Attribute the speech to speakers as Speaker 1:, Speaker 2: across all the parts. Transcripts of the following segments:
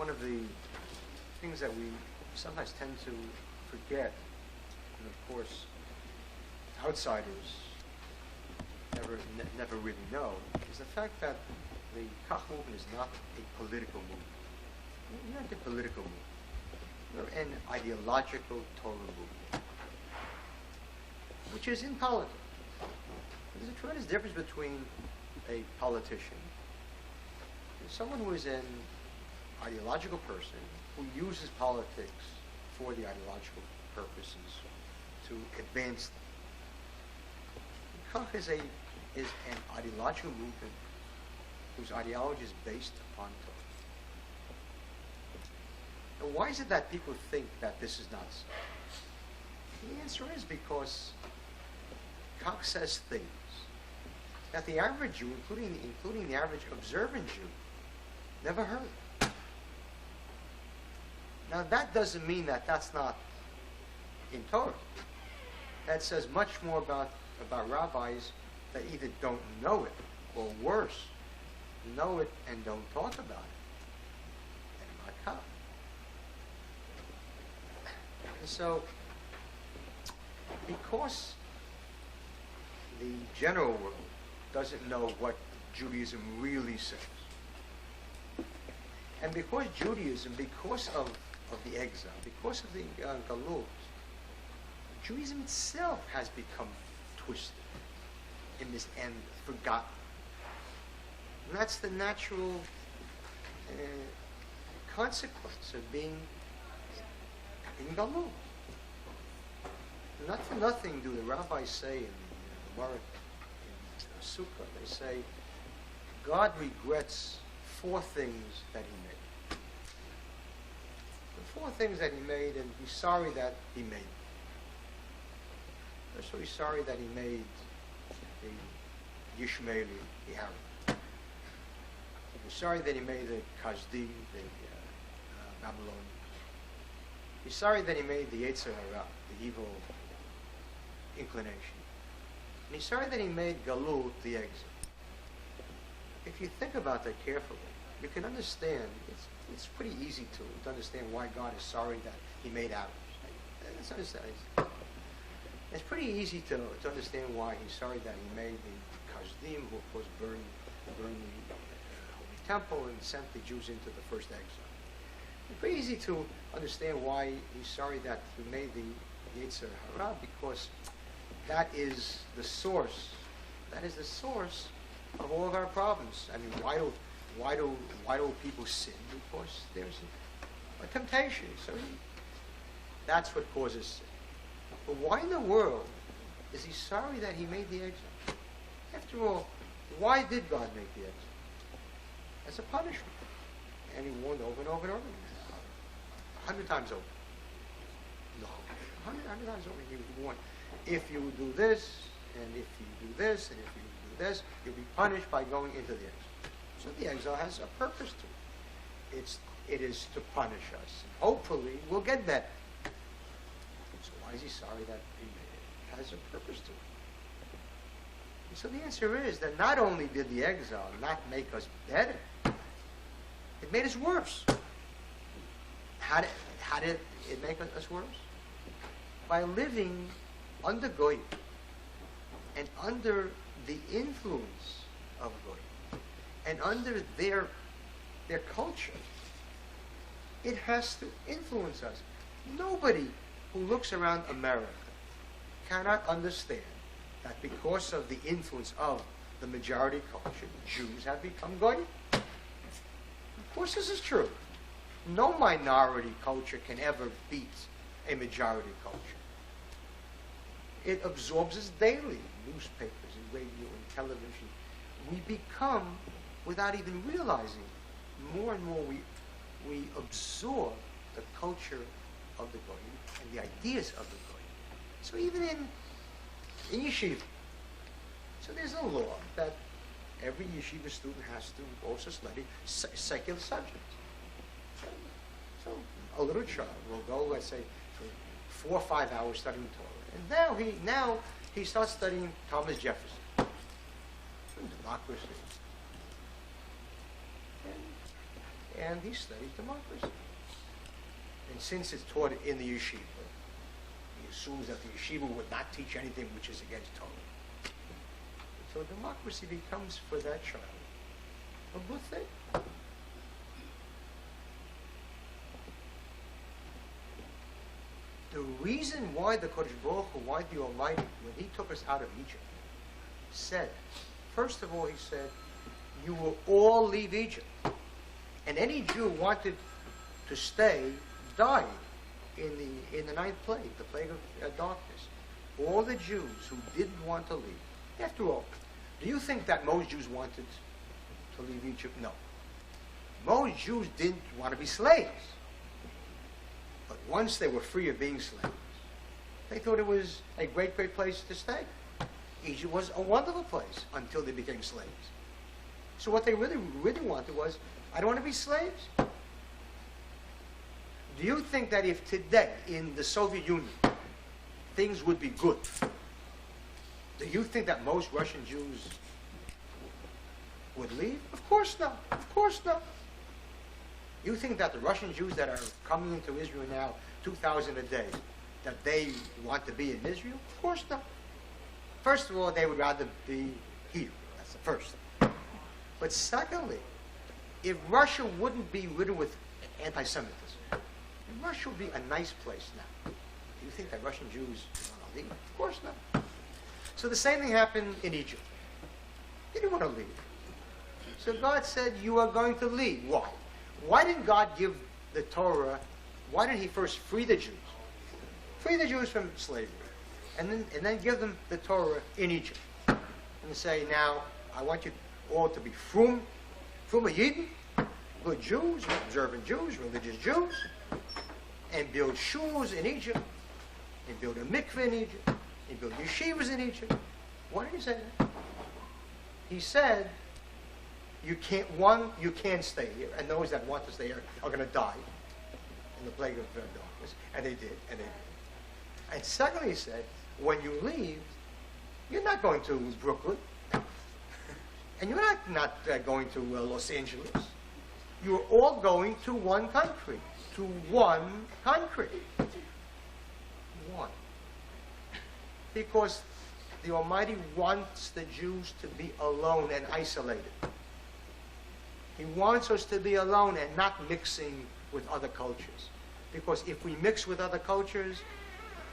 Speaker 1: one of the things that we sometimes tend to forget, and of course, outsiders never really know, is the fact that the Kahane movement is not a political movement. You're not a political movement. You're an ideological Torah movement, which is in politics. There's a tremendous difference between a politician and someone who is an ideological person who uses politics for the ideological purposes to advance them. Kahane is an ideological movement whose ideology is based upon Torah. Now, why is it that people think that this is not so? The answer is because Kahane says things that the average Jew, including the average observant Jew, never heard. Now, that doesn't mean that that's not in Torah. That says much more about rabbis that either don't know it, or worse, know it and don't talk about it, and not Kahane. And so, because the general world doesn't know what Judaism really says, and because Judaism, because of the exile, because of the Galut, Judaism itself has become twisted in this and forgotten. And that's the natural consequence of being in Galut. Not for nothing do the rabbis say in the Gemara, in Sukkah, they say, God regrets 4 things that he made. The 4 things that he made, and he's sorry that he made them. First of all, he's sorry that he made the Yishmaeli, the Arab. He's sorry that he made the Kazdi, the Babylonians. He's sorry that he made the Yetzer Hara, the evil inclination. And he's sorry that he made Galut, the exile. If you think about that carefully, you can understand, it's pretty easy to understand why God is sorry that he made Arabs. Let's understand. It's pretty easy to understand why he's sorry that he made the Kazdim, who of course burned the Holy Temple and sent the Jews into the first exile. It's pretty easy to understand why he's sorry that he made the Yetzer Hara, because that is the source. That is the source of all of our problems. I mean, why do people sin? Because there's a temptation. So that's what causes sin. But why in the world is he sorry that he made the exile? After all, why did God make the exile? As a punishment. And he warned over and over and over again. 100 times over. No. 100 times over he warned. If you do this, and if you do this, and if you do this, you'll be punished by going into the exile. So the exile has a purpose to it. It is to punish us. And hopefully, we'll get better. So why is he sorry that he made it? It has a purpose to it. And so the answer is that not only did the exile not make us better, it made us worse. How did it make us worse? By living under Goyim and under the influence of Goyim and under their culture. It has to influence us. Nobody who looks around America cannot understand that because of the influence of the majority culture, Jews have become Goyim. Of course this is true. No minority culture can ever beat a majority culture. It absorbs us daily, newspapers and radio and television. We become, without even realizing, more and more we absorb the culture of the Goyim and the ideas of the Goyim. So even in yeshiva, so there's a law that every yeshiva student has to also study secular subjects. So a little child will go, let's say, for 4 or 5 hours studying Torah. And now he starts studying Thomas Jefferson, democracy. and he studies democracy. And since it's taught in the yeshiva, he assumes that the yeshiva would not teach anything which is against Torah. So democracy becomes, for that child, a good thing. The reason why the Kodesh Baruch Hu, why the Almighty, when He took us out of Egypt, said, first of all, He said, you will all leave Egypt. And any Jew who wanted to stay died in the ninth plague, the plague of darkness. All the Jews who didn't want to leave. After all, do you think that most Jews wanted to leave Egypt? No. Most Jews didn't want to be slaves. But once they were free of being slaves, they thought it was a great, great place to stay. Egypt was a wonderful place until they became slaves. So what they really, really wanted was, I don't want to be slaves. Do you think that if today, in the Soviet Union, things would be good, do you think that most Russian Jews would leave? Of course not. Of course not. You think that the Russian Jews that are coming into Israel now, 2,000 a day, that they want to be in Israel? Of course not. First of all, they would rather be here. That's the first thing. But secondly, if Russia wouldn't be riddled with anti-Semitism, if Russia would be a nice place now, do you think that Russian Jews want to leave? Of course not. So the same thing happened in Egypt. They didn't want to leave. So God said, you are going to leave. Why? Why didn't God give the Torah, why didn't He first free the Jews? Free the Jews from slavery. And then give them the Torah in Egypt. And say, now, I want you all to be frum a Yidden, good Jews, observant Jews, religious Jews, and build shuls in Egypt, and build a mikveh in Egypt, and build yeshivas in Egypt. Why did He say that? He said, you can't stay here, and those that want to stay here are going to die in the plague of darkness. And they did, and they did. And secondly, He said, when you leave, you're not going to Brooklyn, and you're not going to Los Angeles. You're all going to one country, to one country. One. Because the Almighty wants the Jews to be alone and isolated. He wants us to be alone and not mixing with other cultures. Because if we mix with other cultures,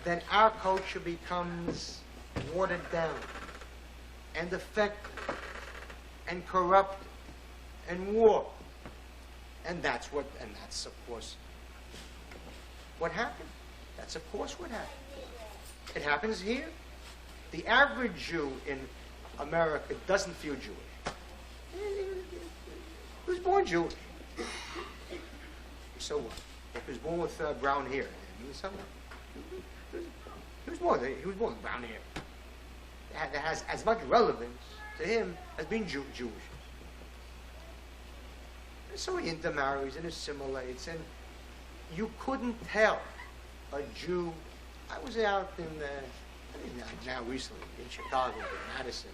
Speaker 1: then our culture becomes watered down and defective and corrupt and warped. And that's of course what happened. That's of course what happened. It happens here. The average Jew in America doesn't feel Jewish. He was born Jewish. So what? If he was born with brown hair, it means something. He was born with brown hair. That has as much relevance to him as being Jewish. And so he intermarries and assimilates, and you couldn't tell a Jew. I was out in, now recently, in Chicago, in Madison,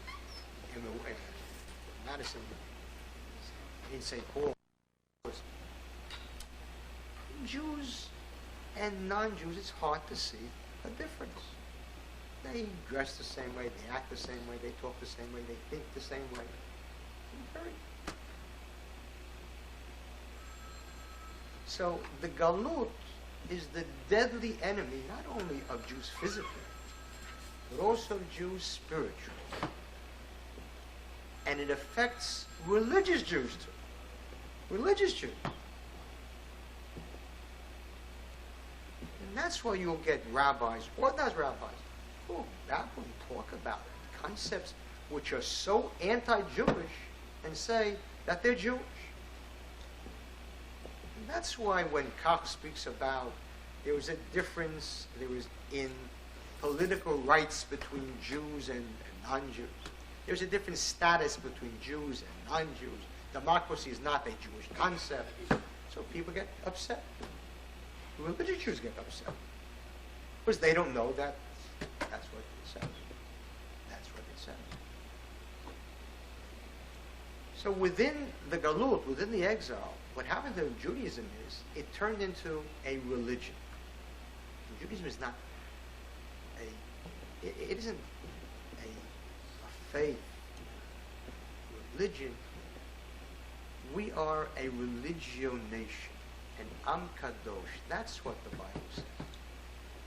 Speaker 1: in St. Paul. Jews and non-Jews, it's hard to see a difference. They dress the same way, they act the same way, they talk the same way, they think the same way. So the Galut is the deadly enemy, not only of Jews physically, but also Jews spiritually. And it affects religious Jews too. Religious Jews. And that's why you'll get rabbis, Orthodox rabbis, who openly talk about concepts which are so anti-Jewish and say that they're Jewish. And that's why when Koch speaks about there was a difference, there was in political rights between Jews and non-Jews. There's a different status between Jews and non-Jews. Democracy is not a Jewish concept. So people get upset. Religious Jews get upset. Because they don't know that that's what it says. That's what it says. So within the galut, within the exile, what happened to Judaism is it turned into a religion. Judaism is not it isn't a faith, religion. We are a religio nation, an am kadosh. That's what the Bible says.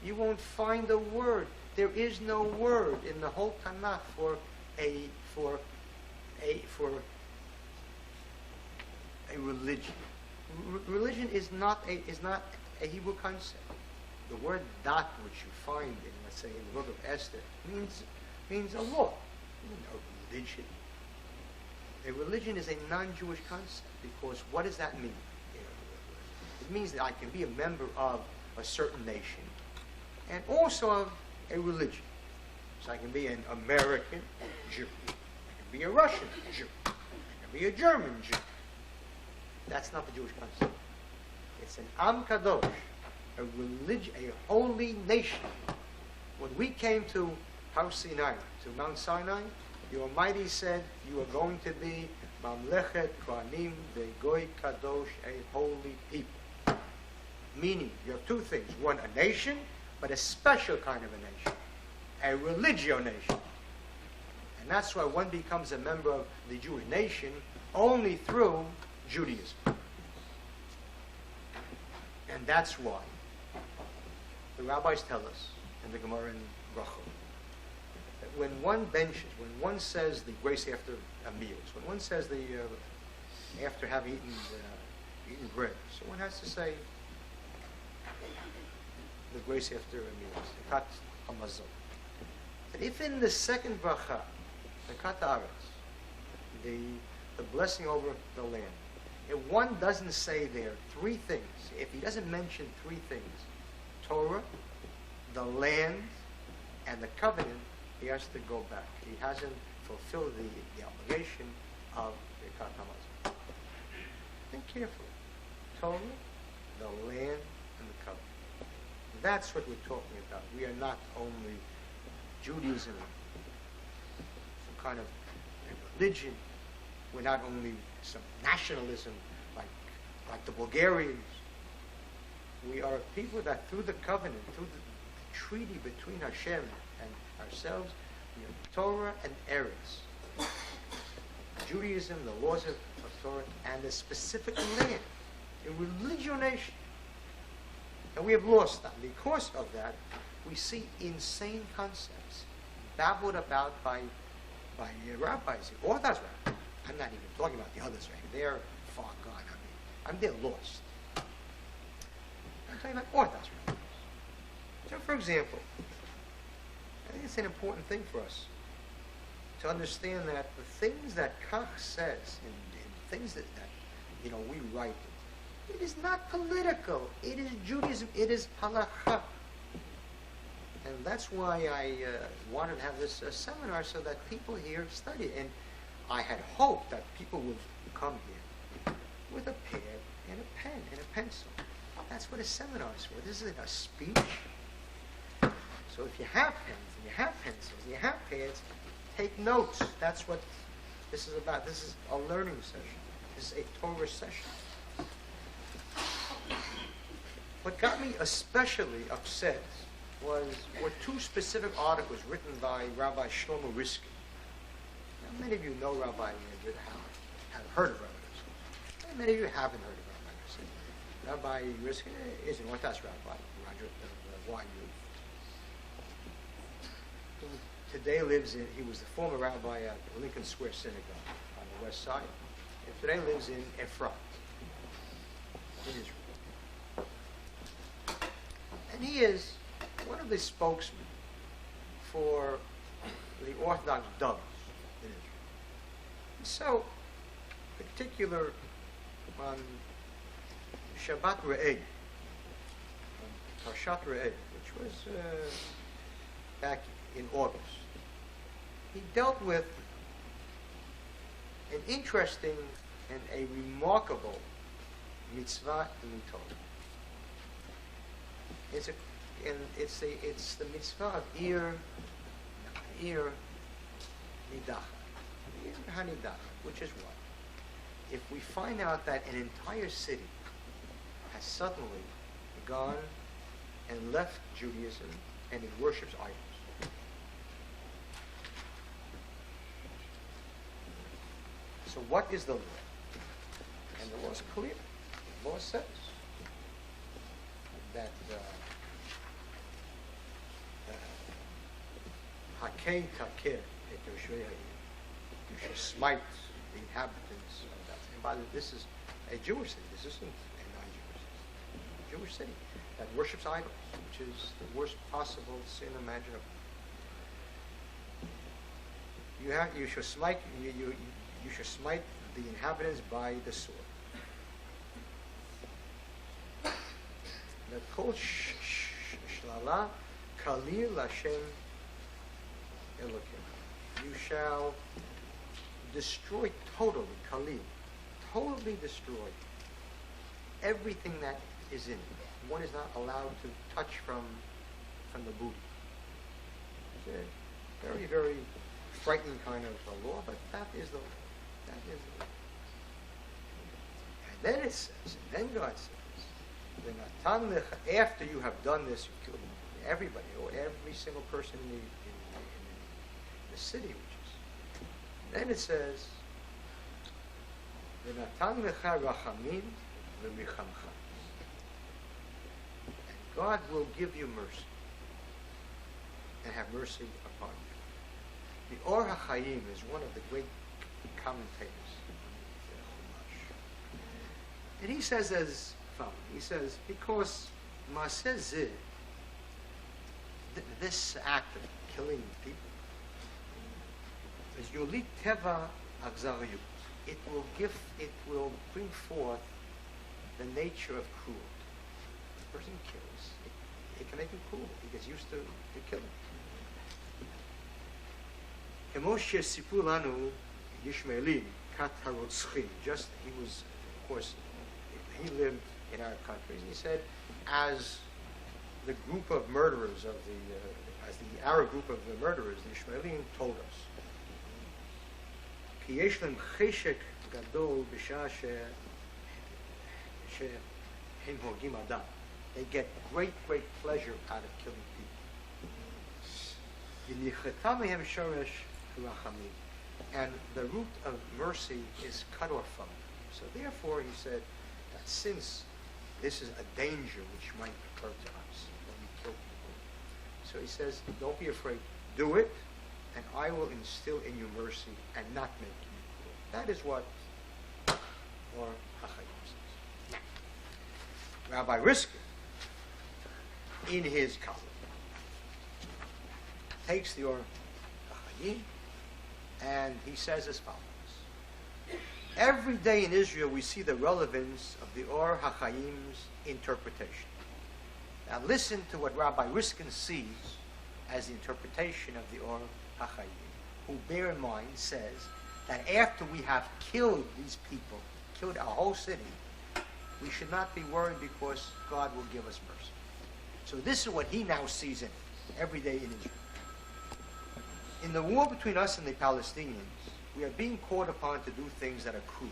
Speaker 1: You won't find a word. There is no word in the whole Tanakh for a religion. Religion is not a Hebrew concept. The word dat, which you find in, let's say, in the book of Esther, means a law, a religion. A religion is a non-Jewish concept, because what does that mean? It means that I can be a member of a certain nation and also of a religion. So I can be an American Jew. I can be a Russian Jew. I can be a German Jew. That's not the Jewish concept. It's an Am Kadosh, a religion, a holy nation. When we came to Har Sinai, to Mount Sinai, the Almighty said, you are going to be Mamlechet Kohanim Ve'Goy Kadosh, a holy people. Meaning, you have two things. One, a nation, but a special kind of a nation. A religio nation. And that's why one becomes a member of the Jewish nation only through Judaism. And that's why the rabbis tell us in the Gemara in Rachel that when one benches, when one says the grace after meals, when one says the after having eaten bread, so one has to say the grace after meals, the kat hamazon. That if in the second bracha, the kat haaretz, the blessing over the land, if one doesn't say there three things, if he doesn't mention three things, Torah, the land, and the covenant, he has to go back. He hasn't fulfilled the obligation of the Kat HaMazon. Think carefully. Torah, the land, and the covenant. That's what we're talking about. We are not only Judaism, some kind of religion. We're not only some nationalism like the Bulgarians. We are a people that through the covenant, through the treaty between Hashem and ourselves, we have Torah and Eretz. Judaism, the laws of Torah, and the specific land, a religious nation. And we have lost that. Because of that, we see insane concepts babbled about by rabbis, Orthodox rabbis. I'm not even talking about the others, right? They're far gone. They're lost. I'm talking about Orthodox rabbis. So, for example, I think it's an important thing for us to understand that the things that Kach says, in things that we write, it is not political. It is Judaism. It is halakha. And that's why I wanted to have this seminar so that people here study. And I had hoped that people would come here with a pad and a pen and a pencil. That's what a seminar is for. This isn't a speech. So if you have pens and you have pencils and you have pads, take notes. That's what this is about. This is a learning session. This is a Torah session. What got me especially upset were two specific articles written by Rabbi Shlomo Risky. Now, many of you know Rabbi Meir, have heard of Rabbi Risky. And many of you haven't heard of Rabbi Risky. Rabbi Risky is an Orthodox rabbi, Roger YU. Who today he was the former rabbi at the Lincoln Square Synagogue on the west side, and today lives in Efrat, in Israel. And he is one of the spokesmen for the Orthodox doves in Israel. And so, particular on Shabbat Re'eh, on Parshat Re'eh, which was back in August, he dealt with an interesting and a remarkable mitzvah in the Torah. It's the mitzvah of Ir Nidach, Ir Hanidach, which is what? if we find out that an entire city has suddenly gone and left Judaism and it worships idols. So what is the law? And the law is clear. The law says that Hakei takeh et yoshvei ha'ir. You should smite the inhabitants of that. And by the way, this is a Jewish city. This isn't a non-Jewish city. A Jewish city that worships idols, which is the worst possible sin imaginable. You should smite the inhabitants by the sword. The kol shlala kalil Hashem Elokim. You shall destroy totally, kalil, totally destroy everything that is in it. One is not allowed to touch from the booty. It's a very, very frightening kind of a law, but that is the law. That is the law. And then it says, and then God says, after you have done this, you kill everybody, or every single person in the city, which is. Then it says, and God will give you mercy and have mercy upon you. The Or HaChaim is one of the great commentators on the Chumash. And he says as follows. He says, because Maaseh Zeh, this act of killing people, is Yolit Teva Agzariyut. It will bring forth the nature of cruelty. The person kills. It can make him cruel. He gets used to killing. Kemoshe Sipulanu Yishmaelim Kat Harotzchim. Just he was, of course, he lived in our countries. And he said, as the group of murderers of as the Arab group of the murderers, the Ishmaelim, told us. Ki yesh lem cheshek gadol b'shah shehem hogim adam. They get great, great pleasure out of killing people. And the root of mercy is cut off from them. So therefore, he said that since this is a danger which might occur to us when we kill people, so he says, don't be afraid, do it, and I will instill in you mercy and not make you cruel. That is what Or HaChaim says. Rabbi Riskin, in his column, takes the Or HaChaim and he says as follows. Every day in Israel we see the relevance of the Or HaChaim's interpretation. Now listen to what Rabbi Riskin sees as the interpretation of the Or HaChaim, who, bear in mind, says that after we have killed these people, killed our whole city, we should not be worried because God will give us mercy. So this is what he now sees in it, every day in Israel. In the war between us and the Palestinians, we are being called upon to do things that are cruel.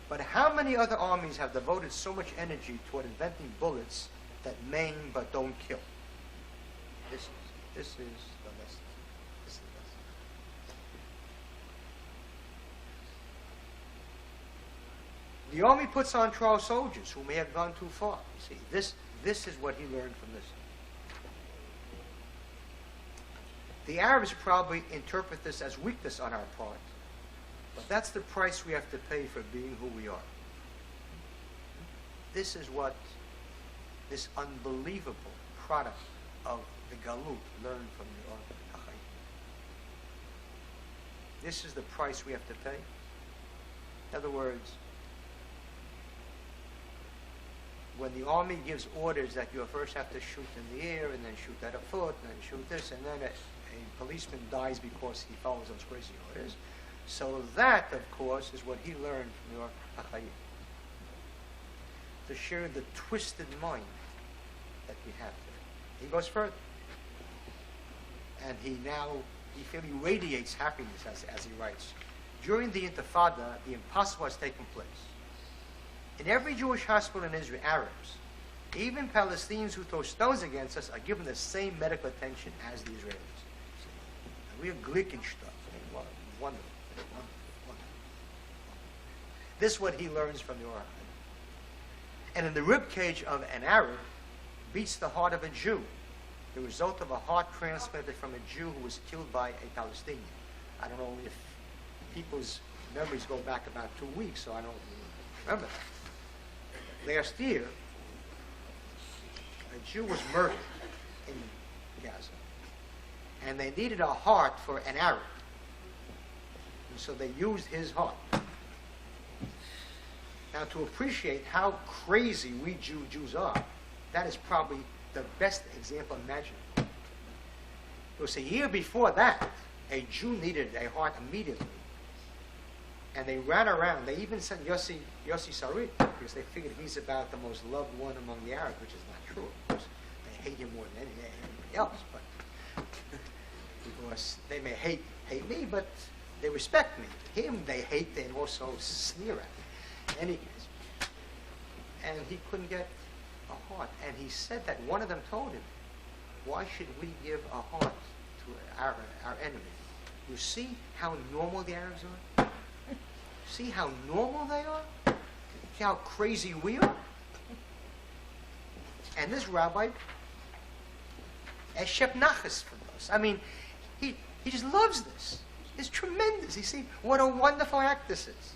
Speaker 1: But how many other armies have devoted so much energy toward inventing bullets that maim but don't kill? This is the lesson. This is the lesson. The army puts on trial soldiers who may have gone too far. You see, this is what he learned from this. The Arabs probably interpret this as weakness on our part, but that's the price we have to pay for being who we are. This is what this unbelievable product of the Galut learned from the Or HaChaim. This is the price we have to pay. In other words, when the army gives orders that you first have to shoot in the air and then shoot at a foot and then shoot this and then a policeman dies because he follows those crazy orders. So that, of course, is what he learned from your HaChaim. To share the twisted mind that we have there. He goes further. And he really radiates happiness, as he writes. during the Intifada, the impossible has taken place. In every Jewish hospital in Israel, Arabs, even Palestinians who throw stones against us, are given the same medical attention as the Israelis. We are Glicken stuff. Wonderful. This is what he learns from the Orah. And in the ribcage of an Arab beats the heart of a Jew, the result of a heart transplanted from a Jew who was killed by a Palestinian. I don't know if people's memories go back about 2 weeks, so I don't remember that. Last year, a Jew was murdered in Gaza, and they needed a heart for an Arab. And so they used his heart. Now, to appreciate how crazy we Jews are, that is probably the best example imaginable. It was a year before that, a Jew needed a heart immediately. And they ran around. They even sent Yossi Sarit, because they figured he's about the most loved one among the Arabs, which is not true. Of course, they hate him more than anybody else. But because they may hate me, but they respect me. Him they hate and also sneer at. In any case. And he couldn't get a heart. And he said that one of them told him, why should we give a heart to our enemy? You see how normal the Arabs are? See how normal they are? See how crazy we are? And this rabbi, Eshep Nachas from us. I mean, he just loves this. It's tremendous. You see what a wonderful act this is.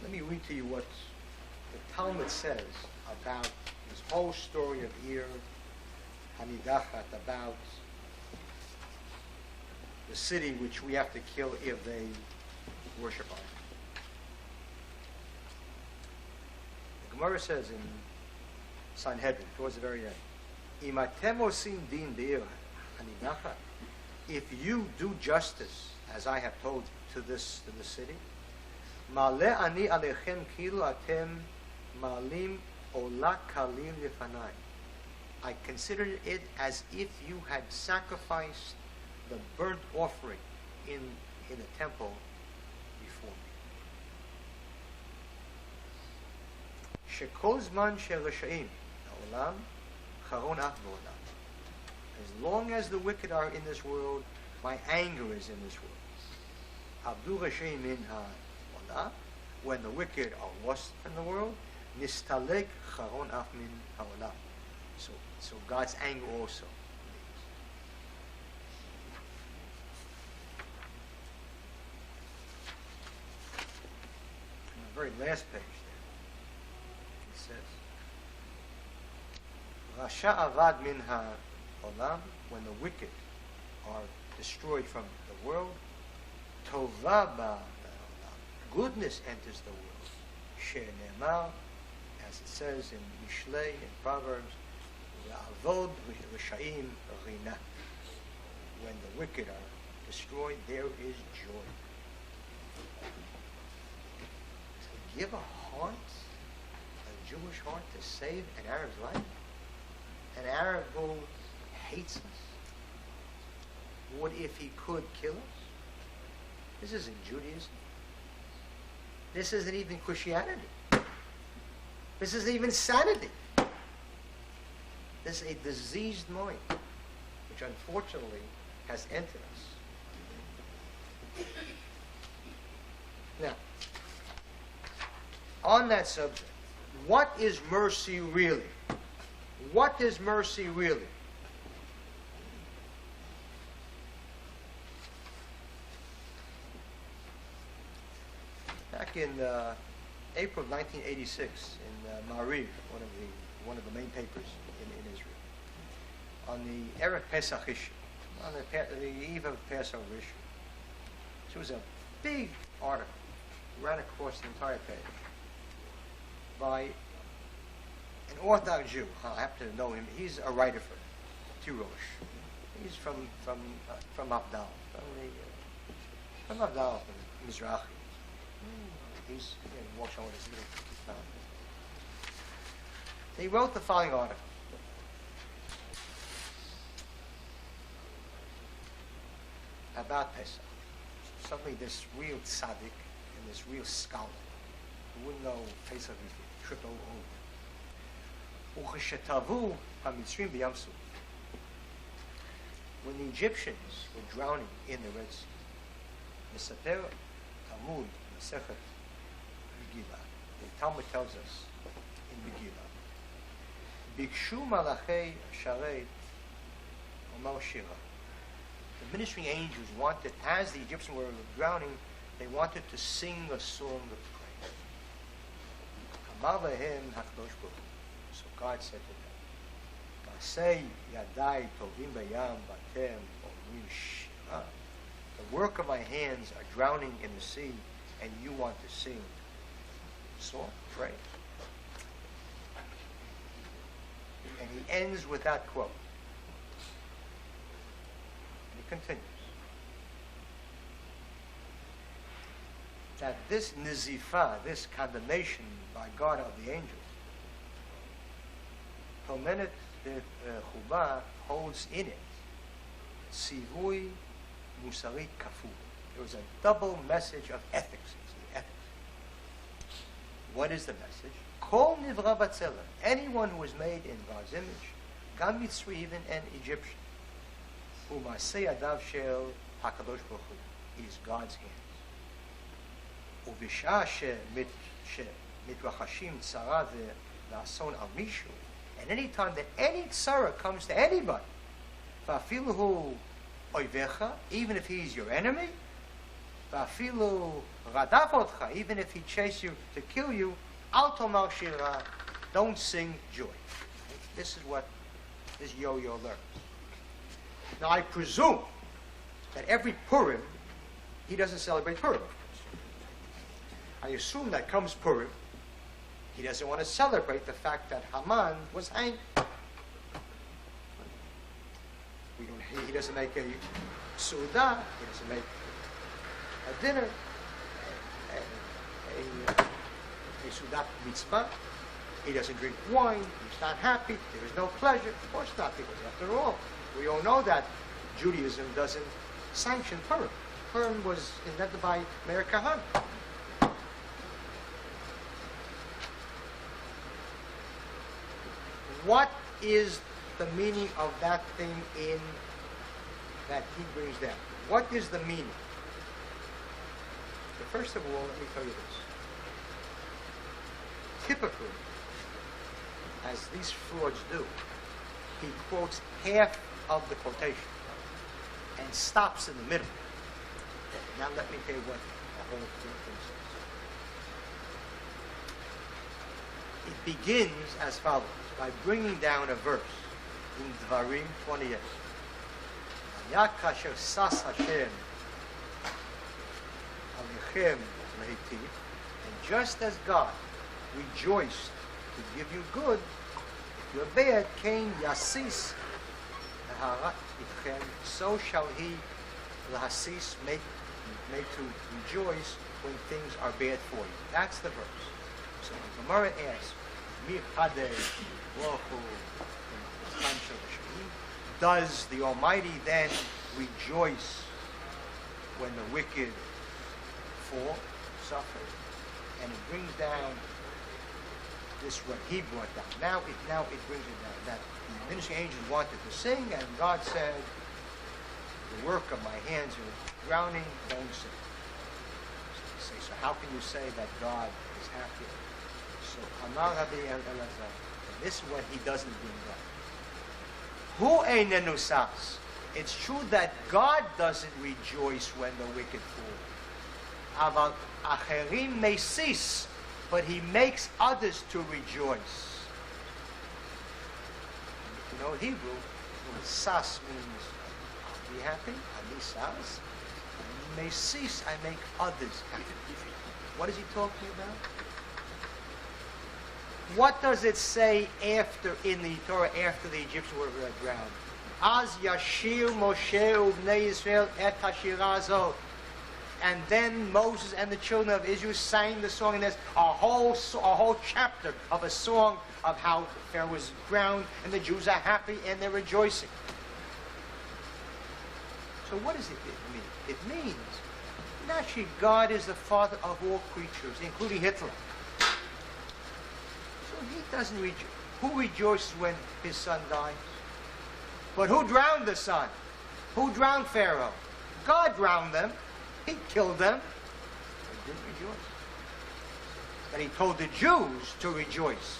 Speaker 1: Let me read to you what the Talmud says about this whole story of Ir Hanidachat, about the city which we have to kill if they worship on it. The Gemara says in Sanhedrin, towards the very end, Imatem osim din be'ir hanidachat, if you do justice, as I have told to the city, Ma'aleh ani alechem kilu atem ma'alim ola kalim lefanai. I considered it as if you had sacrificed the burnt offering in the temple before me. Shekol zman shel reshaim ha'olam charon ach b'olam. As long as the wicked are in this world, my anger is in this world. Abdu reshaim min ha'olam. When the wicked are lost from the world, nistalek charon ach min ha'olam. So God's anger also. On the very last page there, it says, Rasha avad min ha'olam, when the wicked are destroyed from the world, tova ba'olam, goodness enters the world. She'nemar, as it says in Mishlei, in Proverbs, Avod Rishaim Rina. When the wicked are destroyed, there is joy. So give a heart, a Jewish heart, to save an Arab's life? An Arab who hates us? What if he could kill us? This isn't Judaism. This isn't even Christianity. This isn't even sanity. This is a diseased mind, which unfortunately has entered us. Now, on that subject, what is mercy really? What is mercy really? Back in April of 1986, in Maariv, one of the main papers in Israel, on the Erev Pesach issue, on the eve of Pesach issue. So it was a big article, ran across the entire page, by an Orthodox Jew. I happen to know him. He's a writer for Tirosh. He's from Abdal, from Abdal, from Mizrahi. He's walks on with his little. He wrote the following article. about Pesach. Suddenly this real tzaddik and this real scholar who wouldn't know Pesach if he tripped over. Ucheshetavu hamitzrim b'yam suf. When the Egyptians were drowning in the Red Sea, Mesaper Talmud Masechet Megillah. The Talmud tells us in Megillah, Bikshu Malachei Sharei Omar Shira. The ministering angels wanted, as the Egyptians were drowning, they wanted to sing a song of praise. Amar Lahem HaKadosh Baruch Hu. So God said to them, Masei Yadai Tovim Bayam Batem Omrim Shira. The work of my hands are drowning in the sea, and you want to sing song, praise. And he ends with that quote. And he continues. That this nizifah, this condemnation by God of the angels, Tomenet Chuba holds in it Sivui Musari Kafu. There was a double message of ethics. What is the message? Kol nivra b'tzelem. Anyone who was made in God's image, gam Mitzri, even an Egyptian, u'masei adav shel HaKadosh Baruch Hu, is God's hands. U'bishah mitrachashim tzara ve'ason al mishu, and any time that any tzara comes to anybody, va'afilu hu oivecha, even if he's your enemy, va'afilu radaf otcha, even if he chases you to kill you, al tomar shira, don't sing joy. This is what this yo-yo learns. Now I presume that every Purim, he doesn't celebrate Purim, of course. I assume that comes Purim, he doesn't want to celebrate the fact that Haman was angry. He doesn't make a su'udah, he doesn't make a dinner, a su'udah mitzvah. He doesn't drink wine, he's not happy, there is no pleasure. Of course not, because after all, we all know that Judaism doesn't sanction Purim. Purim was invented by Meir Kahane. What is the meaning of that thing in that he brings down? What is the meaning? But first of all, let me tell you this. Typically, as these frauds do, he quotes half of the quotation and stops in the middle. Now let me tell you what the whole thing says. It begins as follows, by bringing down a verse in Dvarim 28. Yakasher sas Hashem alechem lehitiv, and just as God rejoiced to give you good, if you're bad, Cain yasis laharat itchem, so shall he lahasis make to rejoice when things are bad for you. That's the verse. So the Gemara asks, Mir Kadeh Baruch Hu, does the Almighty then rejoice when the wicked fall, suffer? And it brings down this, what he brought down. Now it brings it down that the ministering angels wanted to sing, and God said, the work of my hands are drowning, don't sing. So how can you say that God is happy? So Amar Rabbi Elazar, this is what he doesn't bring down. Hu einenu sas. It's true that God doesn't rejoice when the wicked fall. Aval acherim mesis, but he makes others to rejoice. You know Hebrew, sas means be happy, ani sas. Mesis, I make others happy. What is he talking about? What does it say after in the Torah after the Egyptians were drowned? Az yashir Moshe uvnei Yisrael et hashira zot. And then Moses and the children of Israel sang the song, and there's a whole chapter of a song of how Pharaoh was drowned, and the Jews are happy and they're rejoicing. So what does it mean? It means that actually God is the father of all creatures, including Hitler. So he doesn't rejoice. Who rejoices when his son dies? But who drowned the son? Who drowned Pharaoh? God drowned them. He killed them. They didn't rejoice. But he told the Jews to rejoice.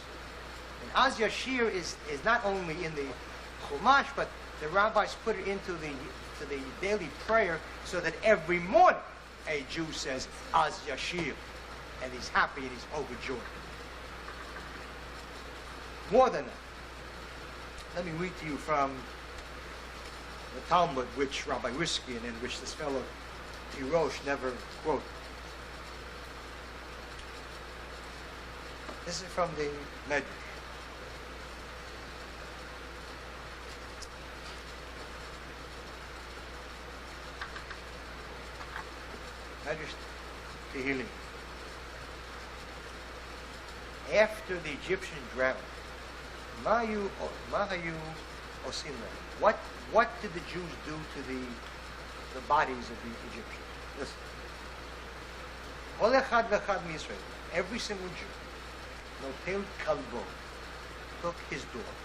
Speaker 1: And Az Yashir is not only in the Chumash, but the rabbis put it into the daily prayer so that every morning a Jew says Az Yashir, and he's happy and he's overjoyed. More than that, let me read to you from the Talmud, which Rabbi Riskin and which this fellow Tirosh never quoted. This is from the Medrash. Medrash Tehillim. After the Egyptian drowned, Mahayu Osim. What did the Jews do to the bodies of the Egyptians? Listen. Ol echad v'echad miYisrael, every single Jew, notel kalbo, took his dog.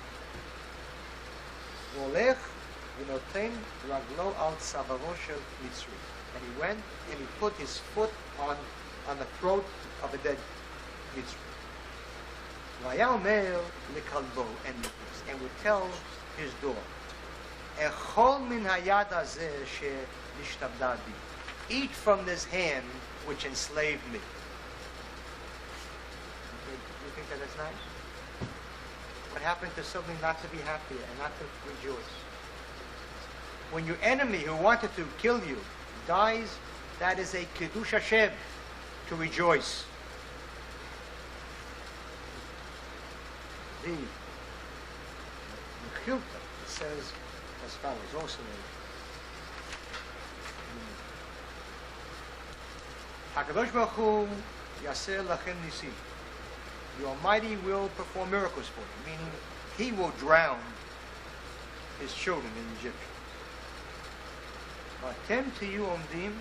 Speaker 1: Volech v'noten raglo al tzavaro shel Mitzri, and he went and he put his foot on the throat of a dead Mitzri. Vayomer lekalbo, and would tell his dog, Echol min hayad hazeh she'nishtabda bi, eat from this hand which enslaved me. You think that is nice? What happened to something not to be happy and not to rejoice? When your enemy who wanted to kill you dies, that is a Kiddush Hashem, to rejoice. The Mechilta, it says as follows, also HaKadosh Baruch Hu Yaseh Lachem Nisim. The Almighty will perform miracles for you, meaning He will drown His children in Egypt. Atem to you omdim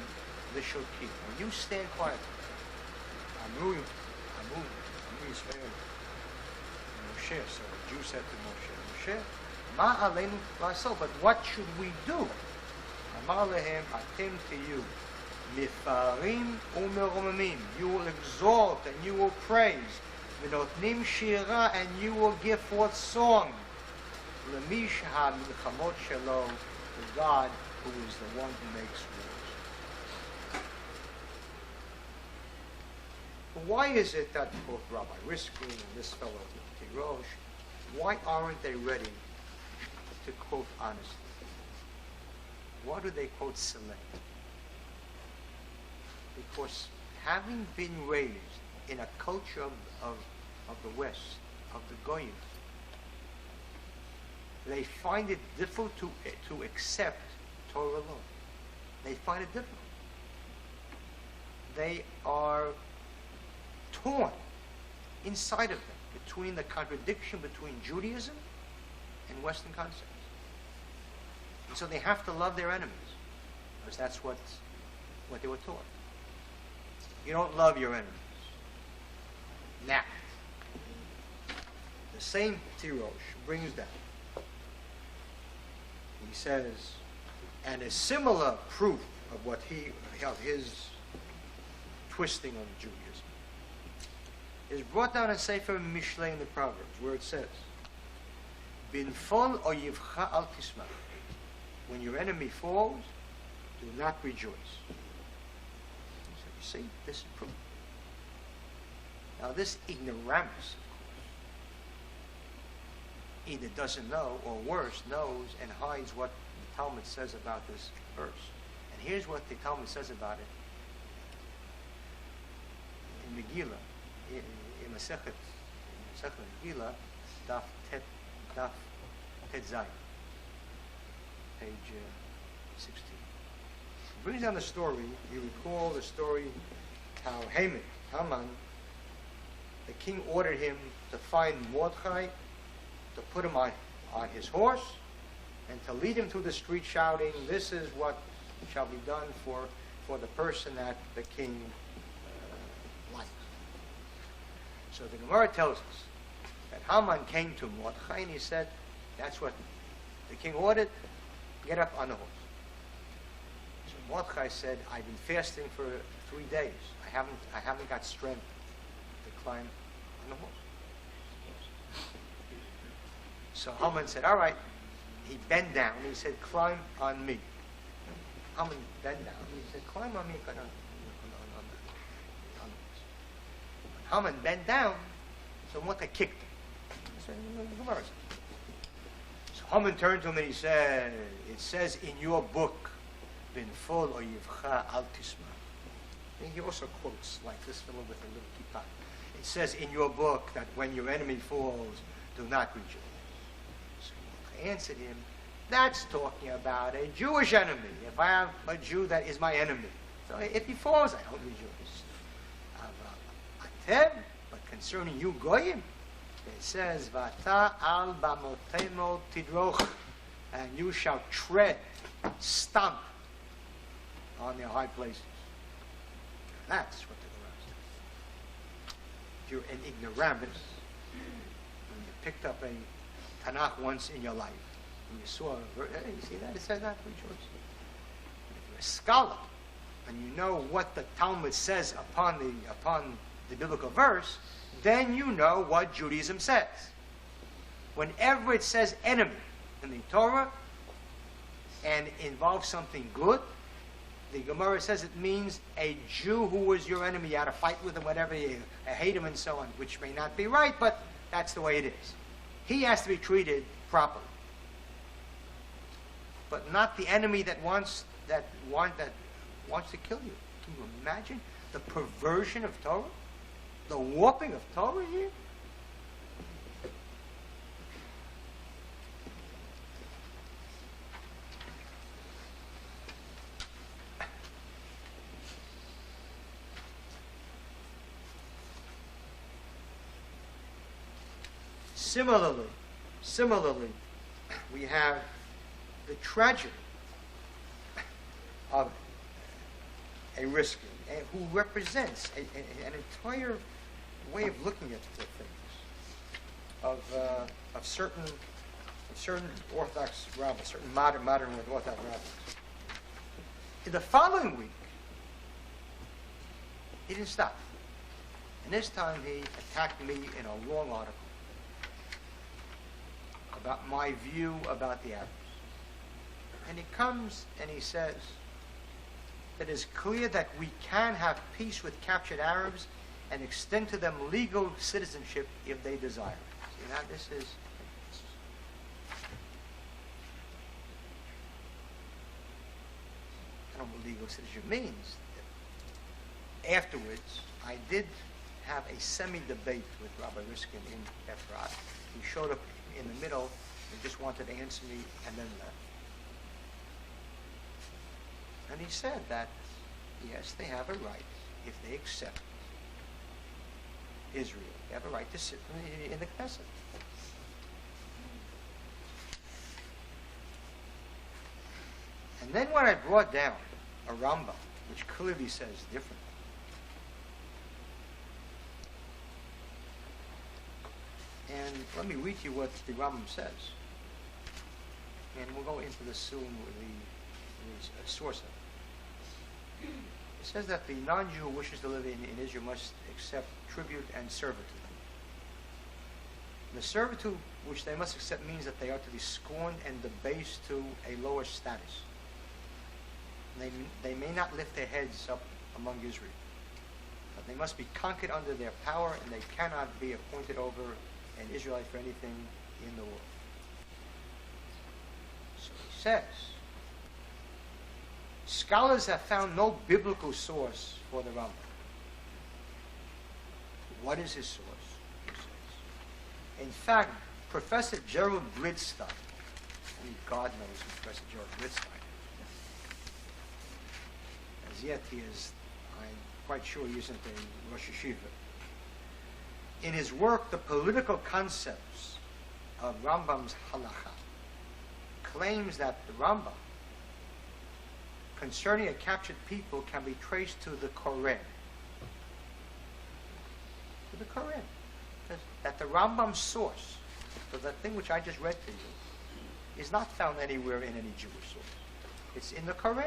Speaker 1: v'shokim. When you stand quietly, Amru Yisrael. Moshe, so the Jew said to Moshe, Ma aleinu la'asot, but what should we do? Amar lehem, atem to you, mifarim u'meromimim. You will exalt and you will praise. V'notnim shira, and you will give forth song. L'mish ha'milchamot shelo, to God, who is the one who makes wars. But why is it that both Rabbi Riskin and this fellow Tirosh, why aren't they ready to quote honestly? Why do they quote select? Because having been raised in a culture of the West, of the Goyim, they find it difficult to accept Torah law. They find it difficult. They are torn inside of them between the contradiction between Judaism and Western concepts. And so they have to love their enemies, because that's what they were taught. You don't love your enemies. Now, the same Tirosh brings down. He says, and a similar proof of what his twisting of Judaism is brought down in Sefer Mishlei in the Proverbs, where it says, Binfol oyivcha al tismach. When your enemy falls, do not rejoice. So you see, this is proof. Now this ignoramus, of course, either doesn't know, or worse, knows and hides what the Talmud says about this verse. And here's what the Talmud says about it in Megillah, in Masechet Megillah, Daf Tet Zayin, page 16. It brings down the story. You recall the story how Haman, the king ordered him to find Mordechai, to put him on his horse, and to lead him through the street shouting, "This is what shall be done for the person that the king likes. So the Gemara tells us that Haman came to Mordechai and he said, that's what the king ordered, get up on the horse. So Mordechai said, I've been fasting for 3 days. I haven't got strength to climb on the horse. So Haman said, all right. He bent down and he said, climb on me. Haman bent down and he said, climb on me. On the horse. Haman bent down, so Mordechai kicked him. So Haman turned to him and he said, it says in your book, bin fol oyivcha al tisma. And he also quotes like this fellow with a little kippah. It says in your book that when your enemy falls, do not rejoice. So Mordechai answered him, that's talking about a Jewish enemy. If I have a Jew that is my enemy, so if he falls, I don't rejoice. But concerning you, Goyim, it says, Vata al bamotemo tidroch, and you shall tread, stomp on their high places. That's what the Gemara says. If you're an ignoramus, and you picked up a Tanakh once in your life, and you saw a verse, hey, you see that? It says not to rejoice. If you're a scholar, and you know what the Talmud says upon the biblical verse, then you know what Judaism says. Whenever it says enemy in the Torah and involves something good, the Gemara says it means a Jew who was your enemy. You had a fight with him, whatever, you hate him and so on, which may not be right, but that's the way it is. He has to be treated properly. But not the enemy that wants to kill you. Can you imagine the perversion of Torah? The warping of Torah here? Similarly, we have the tragedy of a risky, who represents an entire way of looking at the things of certain Orthodox rabbis, certain modern Orthodox rabbis. In the following week, he didn't stop, and this time he attacked me in a long article about my view about the Arabs. And he comes and he says that it's clear that we can have peace with captured Arabs and extend to them legal citizenship if they desire it. See, now this is... I don't know what legal citizenship means. Afterwards, I did have a semi-debate with Rabbi Riskin in Efrat. He showed up in the middle and just wanted to answer me and then left. And he said that, yes, they have a right, if they accept Israel, they have a right to sit in the Knesset. And then when I brought down a Rambam, which clearly says differently, and let me read you what the Rambam says. And we'll go into this soon with the source of it. It says that the non-Jew who wishes to live in Israel must accept tribute and servitude. The servitude which they must accept means that they are to be scorned and debased to a lower status. They may not lift their heads up among Israel, but they must be conquered under their power, and they cannot be appointed over an Israelite for anything in the world. So he says, scholars have found no biblical source for the Rambam. What is his source? He says. In fact, Professor Gerald Bridstein, only God knows who Professor Gerald Bridstein is. As yet he is, I'm quite sure he isn't a Rosh Yeshiva. In his work, The Political Concepts of Rambam's Halacha, claims that the Rambam concerning a captured people can be traced to the Koran. To the Koran. That the Rambam's source for the thing which I just read to you is not found anywhere in any Jewish source. It's in the Koran.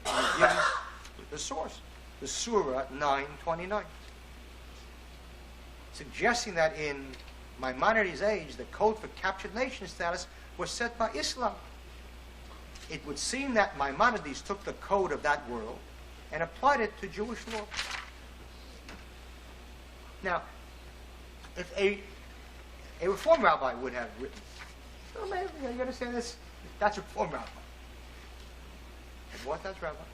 Speaker 1: And it gives the source, the Surah 9:29, suggesting that in Maimonides' age, the code for captured nation status was set by Islam. It would seem that Maimonides took the code of that world and applied it to Jewish law. Now, if a Reform rabbi would have written, oh man, you understand this? That's a Reform rabbi. And what does rabbi?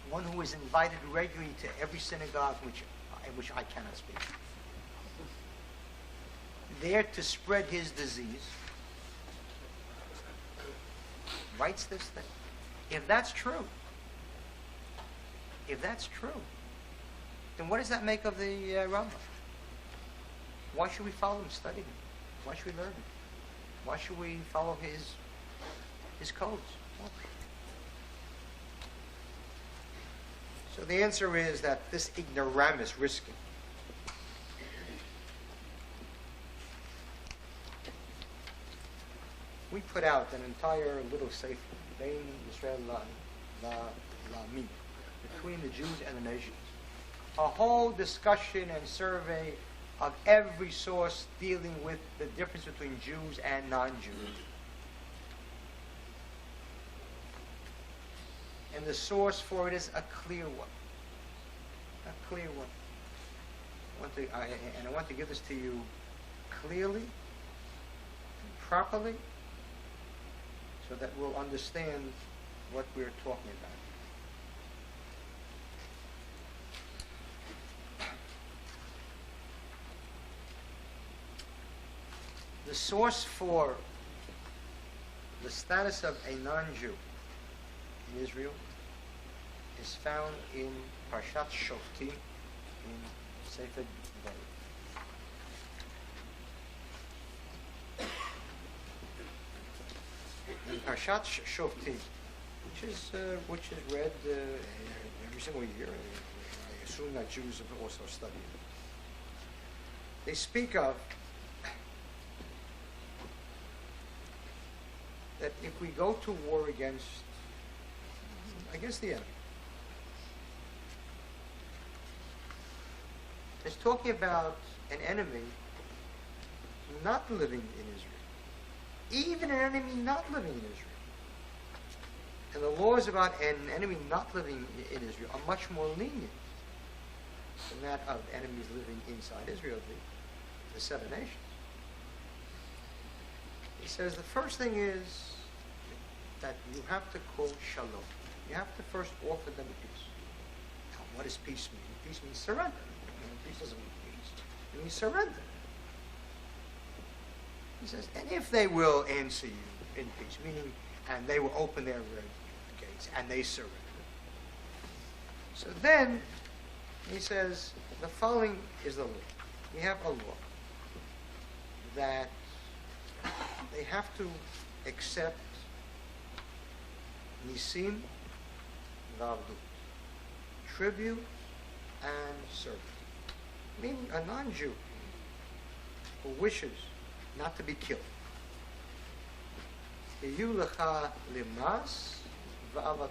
Speaker 1: One who is invited regularly to every synagogue in which I cannot speak. There to spread his disease, writes this thing. If that's true, then what does that make of the Rambam? Why should we follow him, study him? Why should we learn him? Why should we follow his codes? So the answer is that this ignoramus risking we put out an entire little sefer, Bein Yisrael La'ami, between the Jews and the nations. A whole discussion and survey of every source dealing with the difference between Jews and non-Jews. And the source for it is a clear one. A clear one. I want to give this to you clearly and properly so that we'll understand what we're talking about. The source for the status of a non-Jew in Israel is found in Parshat Shoftim in Sefer Devarim. In Parshat Shoftim, which is read every single year, I assume that Jews have also studied it. They speak of that if we go to war against the enemy, it's talking about an enemy not living in Israel. Even an enemy not living in Israel. And the laws about an enemy not living in Israel are much more lenient than that of enemies living inside Israel, the seven nations. He says the first thing is that you have to call shalom. You have to first offer them peace. Now, what does peace mean? Peace means surrender. Peace doesn't mean peace. It means surrender. He says, and if they will answer you in peace, meaning, and they will open their gates, and they surrender. So then, he says, the following is the law. We have a law that they have to accept nisim v'avdut, tribute and service. Meaning a non-Jew who wishes not to be killed. Hiyu lecha limas v'avadut.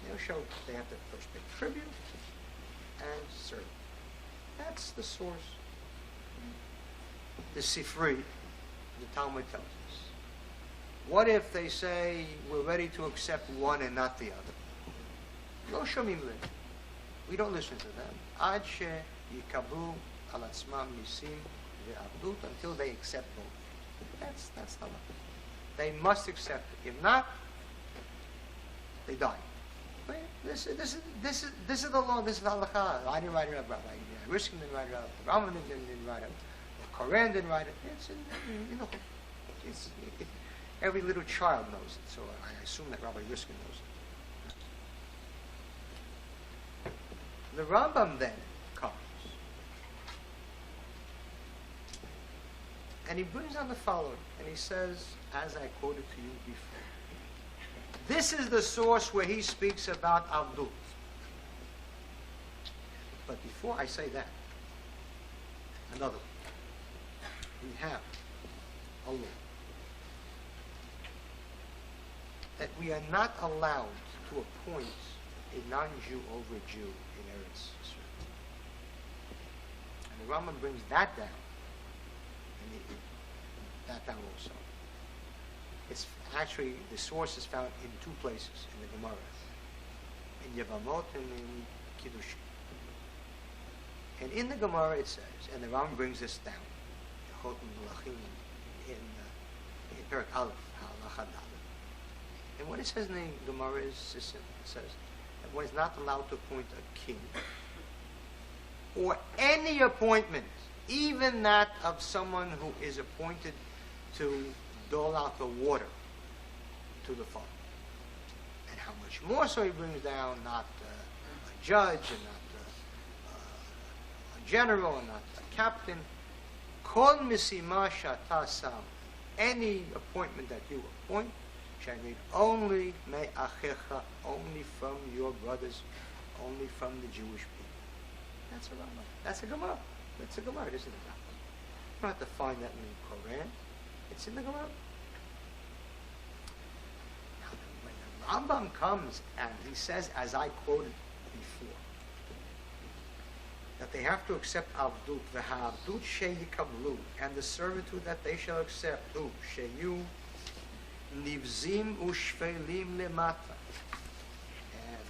Speaker 1: They'll show they have to first pay tribute and serve. That's the source. The Sifri, the Talmud tells us. What if they say we're ready to accept one and not the other? Lo shomim leh. We don't listen to them. Ad she yikablu al atzmam nisim ve'avdut, until they accept both. That's the law. They must accept it. If not, they die. This is the law. This is the halakha. I didn't write it up. Rabbi Riskin didn't write it up. The Rambam didn't write it up. The Koran didn't write it. It's in the every little child knows it. So I assume that Rabbi Riskin knows it. The Rambam then comes and he brings on the following, and he says, as I quoted to you before, This is the source where he speaks about Avdut. But before I say that, another one. We have a law that we are not allowed to appoint a non-Jew over a Jew in Eretz Yisrael. And the Rambam brings that down, and that down also. It's actually, the source is found in two places in the Gemara, in Yevamot and in Kiddushin. And in the Gemara it says, and the Rambam brings this down, in Perek Aleph, Halacha Dalet. And what it says in the Gemara is simple. It says that one is not allowed to appoint a king or any appointment, even that of someone who is appointed to dole out the water to the farm. And how much more so he brings down, not a judge and not a general and not a captain. Kol misima shata sam, any appointment that you appoint, shall read only me'achecha, only from your brothers, only from the Jewish people. That's a Rambam. That's a Gemara. That's a Gemara. It isn't a Rambam. You don't have to find that in the Quran. It's in the Gemara. Now, when the Rambam comes and he says, as I quoted before, that they have to accept Avdut, v'ha'avdut she'yikablu, and the servitude that they shall accept, she'yu nivzim u'shvelim lemata.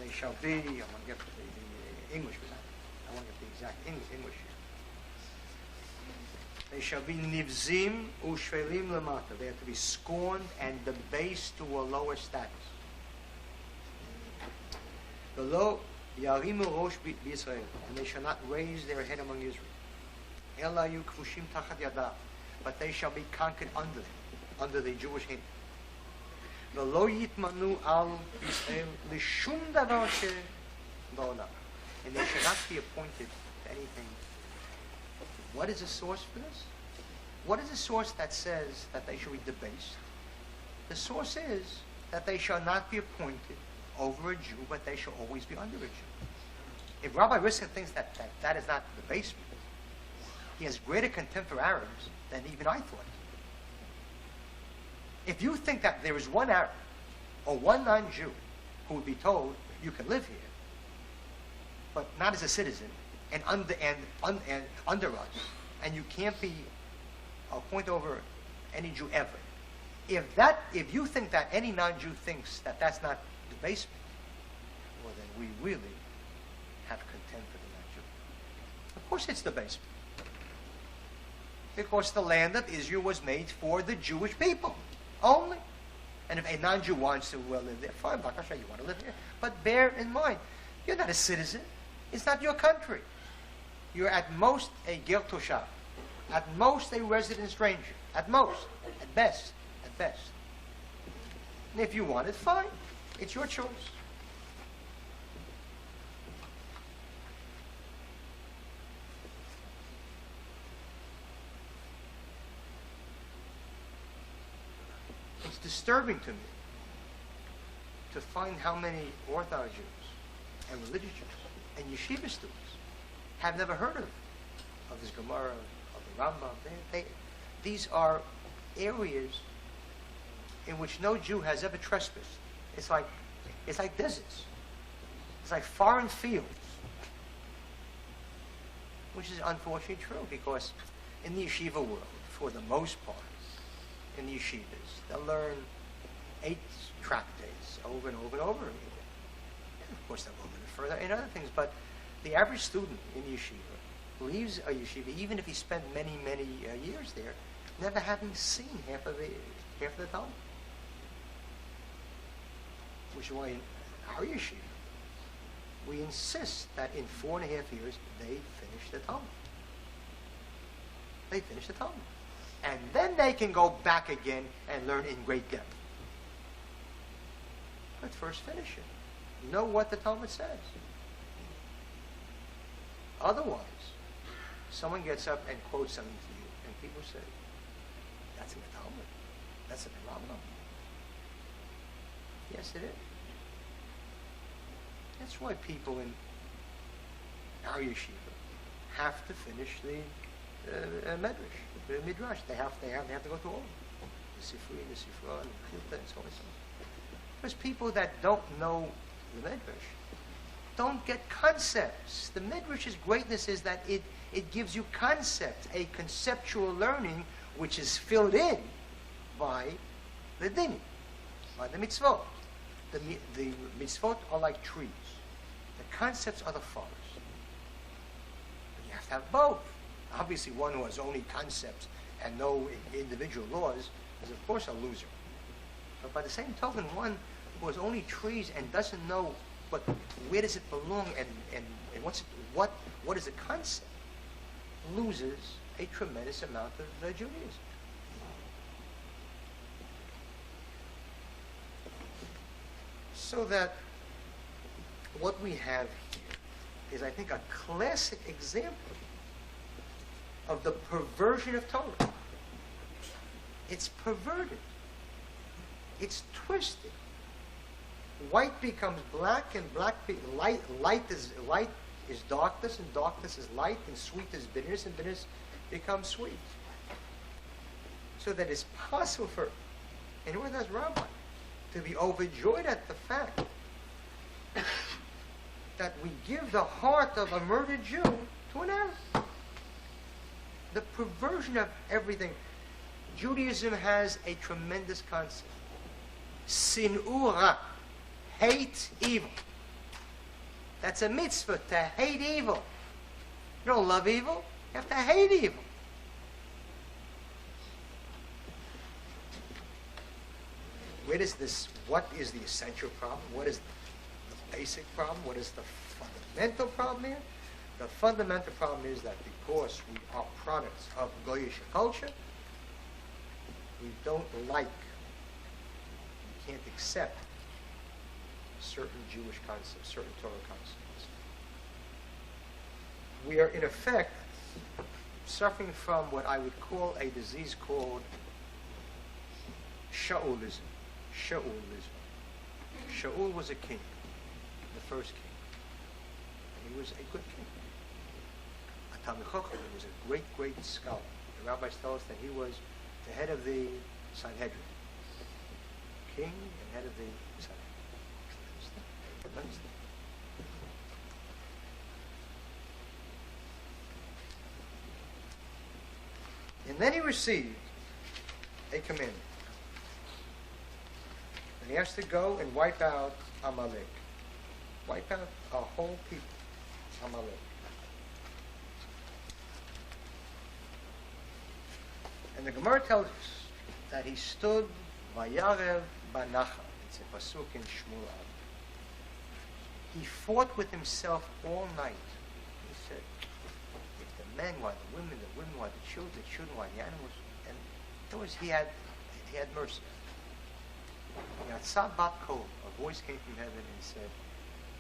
Speaker 1: They shall be, I want to get the English for that. I want to get the exact English here. They shall be nivzim u'shvelim lemata. They have to be scorned and debased to a lower status. Below, Yarimu rosh b'Yisrael, and they shall not raise their head among Israel. Ela yu kvushim tachat yadav, but they shall be conquered under the Jewish hand. V'lo yitmanu al Yisrael l'shum davar she'ba'olam, and they shall not be appointed to anything. What is the source for this? What is the source that says that they shall be debased? The source is that they shall not be appointed over a Jew, but they shall always be under a Jew. If Rabbi Riskin thinks that is not debasement, he has greater contempt for Arabs than even I thought. If you think that there is one Arab or one non-Jew who would be told, you can live here, but not as a citizen, and under us, and you can't be appointed over any Jew ever. If you think that any non-Jew thinks that that's not debasement, well then we really have contempt for the non-Jew. Of course it's debasement. Because the land of Israel was made for the Jewish people only. And if a non-Jew wants to live there, fine, Bakasha, you want to live here. But bear in mind, you're not a citizen. It's not your country. You're at most a ger toshav. At most a resident stranger. At most. At best. At best. And if you want it, fine. It's your choice. It's disturbing to me to find how many Orthodox Jews and religious Jews and yeshiva students have never heard of this Gemara, of the Rambam. These are areas in which no Jew has ever trespassed. It's like deserts. It's like foreign fields. Which is unfortunately true, because in the yeshiva world, for the most part, in the yeshivas, they'll learn 8 tractates over and over and over again. And of course, they'll go a little further in other things, but the average student in yeshiva leaves a yeshiva, even if he spent many, many years there, never having seen half of the Talmud. Which is why in our yeshiva, we insist that in 4.5 years, they finish the Talmud. They finish the Talmud. And then they can go back again and learn in great depth. But first finish it. Know what the Talmud says. Otherwise, someone gets up and quotes something to you, and people say, that's in the Talmud. That's in the Rambam. Yes, it is. That's why people in our yeshiva have to finish the medrash, the midrash. They have to go through all of them. The Sifri, the Sifra, and the Chilta, and so on and so on. Because people that don't know the midrash don't get concepts. The midrash's greatness is that it gives you concepts, a conceptual learning which is filled in by the din, by the mitzvot. The mitzvot are like trees. The concepts are the forest. But you have to have both. Obviously, one who has only concepts and no individual laws is, of course, a loser. But by the same token, one who has only trees and doesn't know, but where does it belong and what is the concept, loses a tremendous amount of Judaism. So that what we have here is, I think, a classic example of the perversion of Torah. It's perverted. It's twisted. White becomes black, and light is darkness, and darkness is light, and sweet is bitterness, and bitterness becomes sweet. So that it's possible for anyone that's Rabbi to be overjoyed at the fact that we give the heart of a murdered Jew to an Arab. The perversion of everything. Judaism has a tremendous concept. Sin'ura, hate evil. That's a mitzvah, to hate evil. You don't love evil, you have to hate evil. What is the essential problem? What is the basic problem? What is the fundamental problem here? The fundamental problem is that because we are products of Goyish culture, we don't like, we can't accept certain Jewish concepts, certain Torah concepts. We are, in effect, suffering from what I would call a disease called Sha'ulism. Sha'ulism. Sha'ul was a king, the first king. And he was a good king. A Talmid Chacham, he was a great, great scholar. The rabbis tell us that he was the head of the Sanhedrin. King and head of the Sanhedrin. And then he received a commandment. And he has to go and wipe out Amalek. Wipe out a whole people, Amalek. And the Gemara tells us that he stood Vayarev Banacha. It's a pasuk in Shmuel. He fought with himself all night. He said, if the men, why the women, why the children, why the animals, and in other words, he had mercy. Yatzah bat kol, a voice came from heaven and said,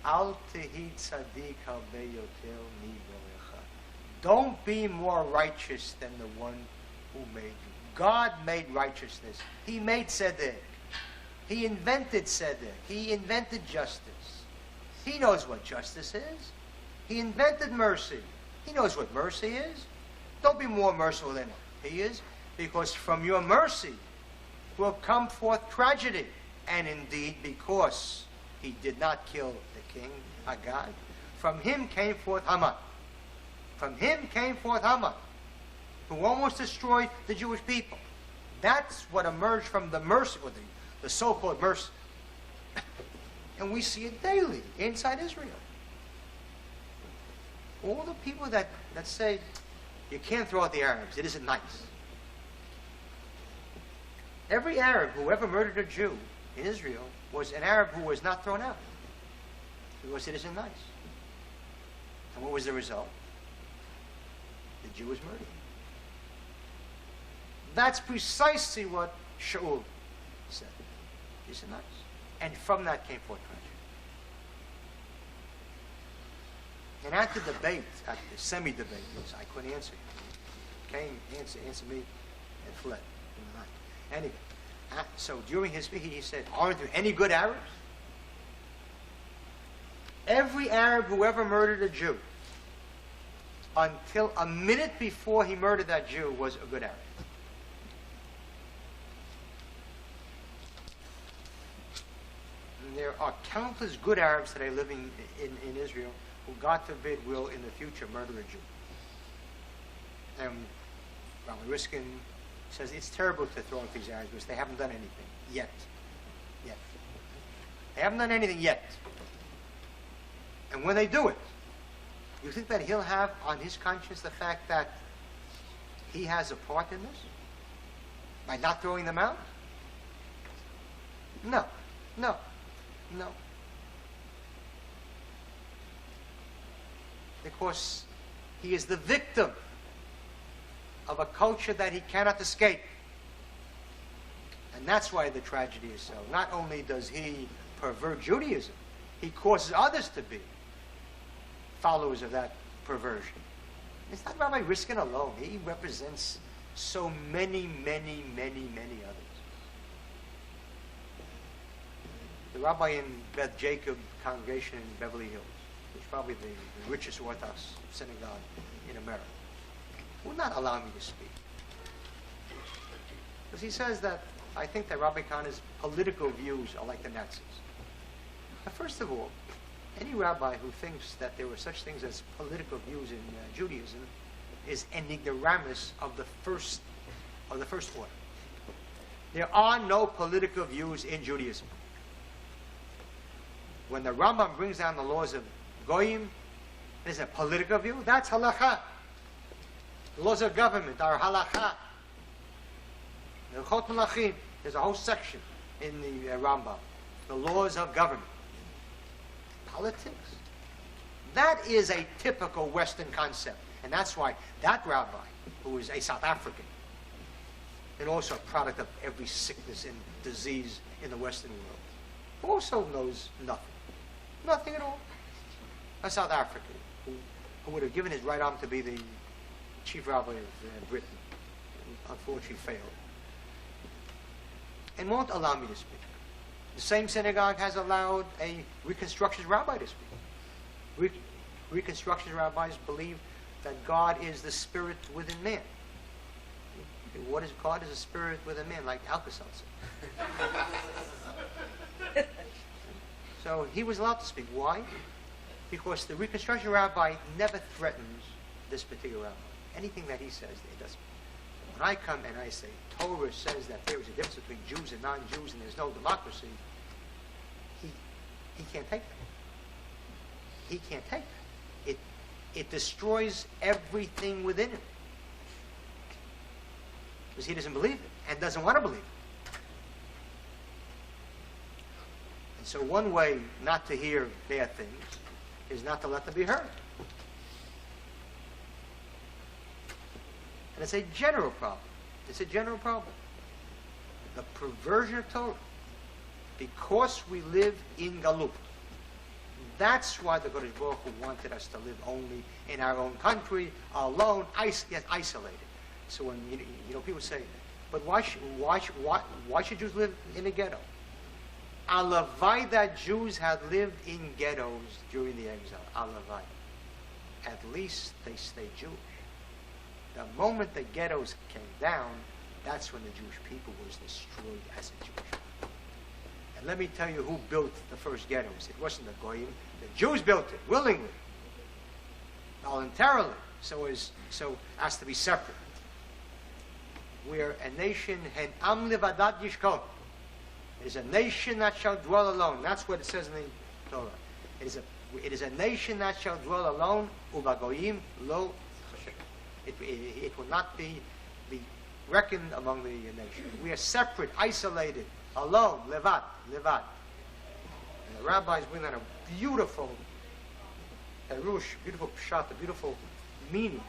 Speaker 1: Al tehi tzadik harbe yoter mi'vorecha. Don't be more righteous than the one who made you. God made righteousness. He made tzedek. He invented tzedek. He invented justice. He knows what justice is. He invented mercy. He knows what mercy is. Don't be more merciful than he is, because from your mercy will come forth tragedy. And indeed, because he did not kill the king, Agag, from him came forth Haman. From him came forth Haman, who almost destroyed the Jewish people. That's what emerged from the mercy, or the so-called mercy. And we see it daily inside Israel. All the people that say, you can't throw out the Arabs, it isn't nice. Every Arab who ever murdered a Jew in Israel was an Arab who was not thrown out, because it isn't nice. And what was the result? The Jew was murdered. That's precisely what Shaul said. Isn't nice? And from that came forth tragedy. And at the debate, at the semi-debate, I couldn't answer him. He came, answered me, and fled in the night. Anyway, So during his speech, he said, aren't there any good Arabs? Every Arab who ever murdered a Jew, until a minute before he murdered that Jew, was a good Arab. And there are countless good Arabs today living in Israel who, God forbid, will in the future murder a Jew. And Rabbi Riskin says it's terrible to throw at these Arabs because they haven't done anything yet. Yet. They haven't done anything yet. And when they do it, you think that he'll have on his conscience the fact that he has a part in this? By not throwing them out? No. No. No. Because he is the victim of a culture that he cannot escape. And that's why the tragedy is so. Not only does he pervert Judaism, he causes others to be followers of that perversion. It's not Rabbi Riskin alone. He represents so many, many, many, many others. The rabbi in Beth Jacob congregation in Beverly Hills, which is probably the richest Orthodox synagogue in America, will not allow me to speak. Because he says that, I think that Rabbi Kahane's political views are like the Nazis. But first of all, any rabbi who thinks that there were such things as political views in Judaism is an ignoramus of the first order. There are no political views in Judaism. When the Rambam brings down the laws of Goyim, there's a political view. That's halakha. The laws of government are halakha. The Chot Melachim, there's a whole section in the Rambam. The laws of government. Politics. That is a typical Western concept. And that's why that rabbi, who is a South African, and also a product of every sickness and disease in the Western world, also knows nothing. Nothing at all. A South African who would have given his right arm to be the chief rabbi of Britain, unfortunately failed, and won't allow me to speak. The same synagogue has allowed a Reconstructionist rabbi to speak. Reconstructionist rabbis believe that God is the spirit within man. What is God? Is a spirit within man, like Alka-Seltzer. So he was allowed to speak. Why? Because the Reconstruction rabbi never threatens this particular rabbi. Anything that he says, it doesn't. When I come and I say, Torah says that there is a difference between Jews and non-Jews and there's no democracy, he can't take that. He can't take that. It destroys everything within him. Because he doesn't believe it and doesn't want to believe it. And so one way not to hear bad things is not to let them be heard. And it's a general problem. It's a general problem. The perversion of Torah. Because we live in Galut. That's why the Kodesh Baruch Hu wanted us to live only in our own country, alone, yet isolated. So when people say, but why should Jews live in a ghetto? Alavai that Jews had lived in ghettos during the exile. Alavai. At least they stayed Jewish. The moment the ghettos came down, that's when the Jewish people was destroyed as a Jewish people. And let me tell you who built the first ghettos. It wasn't the Goyim. The Jews built it, willingly, voluntarily, so as to be separate. We are a nation, hen am levadat yishkon. It is a nation that shall dwell alone. That's what it says in the Torah. It is a nation that shall dwell alone, ubagoyim lo. It will not be reckoned among the nation. We are separate, isolated, alone, levad. And the rabbis bring out a beautiful perush, beautiful pshat, a beautiful meaning.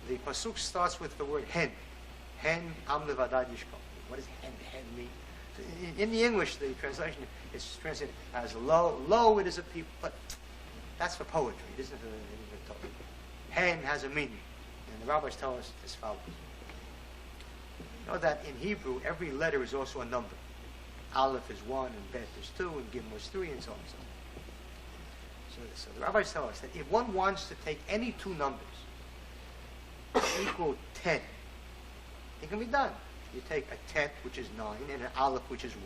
Speaker 1: The pasuk starts with the word hen. Hen am levadad yishkon. What does hen mean? In the English, the translation is translated as low it is a people, but that's for poetry. It isn't for Torah. Hen has a meaning. And the rabbis tell us as follows. know that in Hebrew, every letter is also a number. Aleph is 1, and Bet is 2, and Gimel is 3, and so on and so on. So the rabbis tell us that if one wants to take any two numbers equal 10, it can be done. You take a tet, which is 9, and an aleph, which is 1.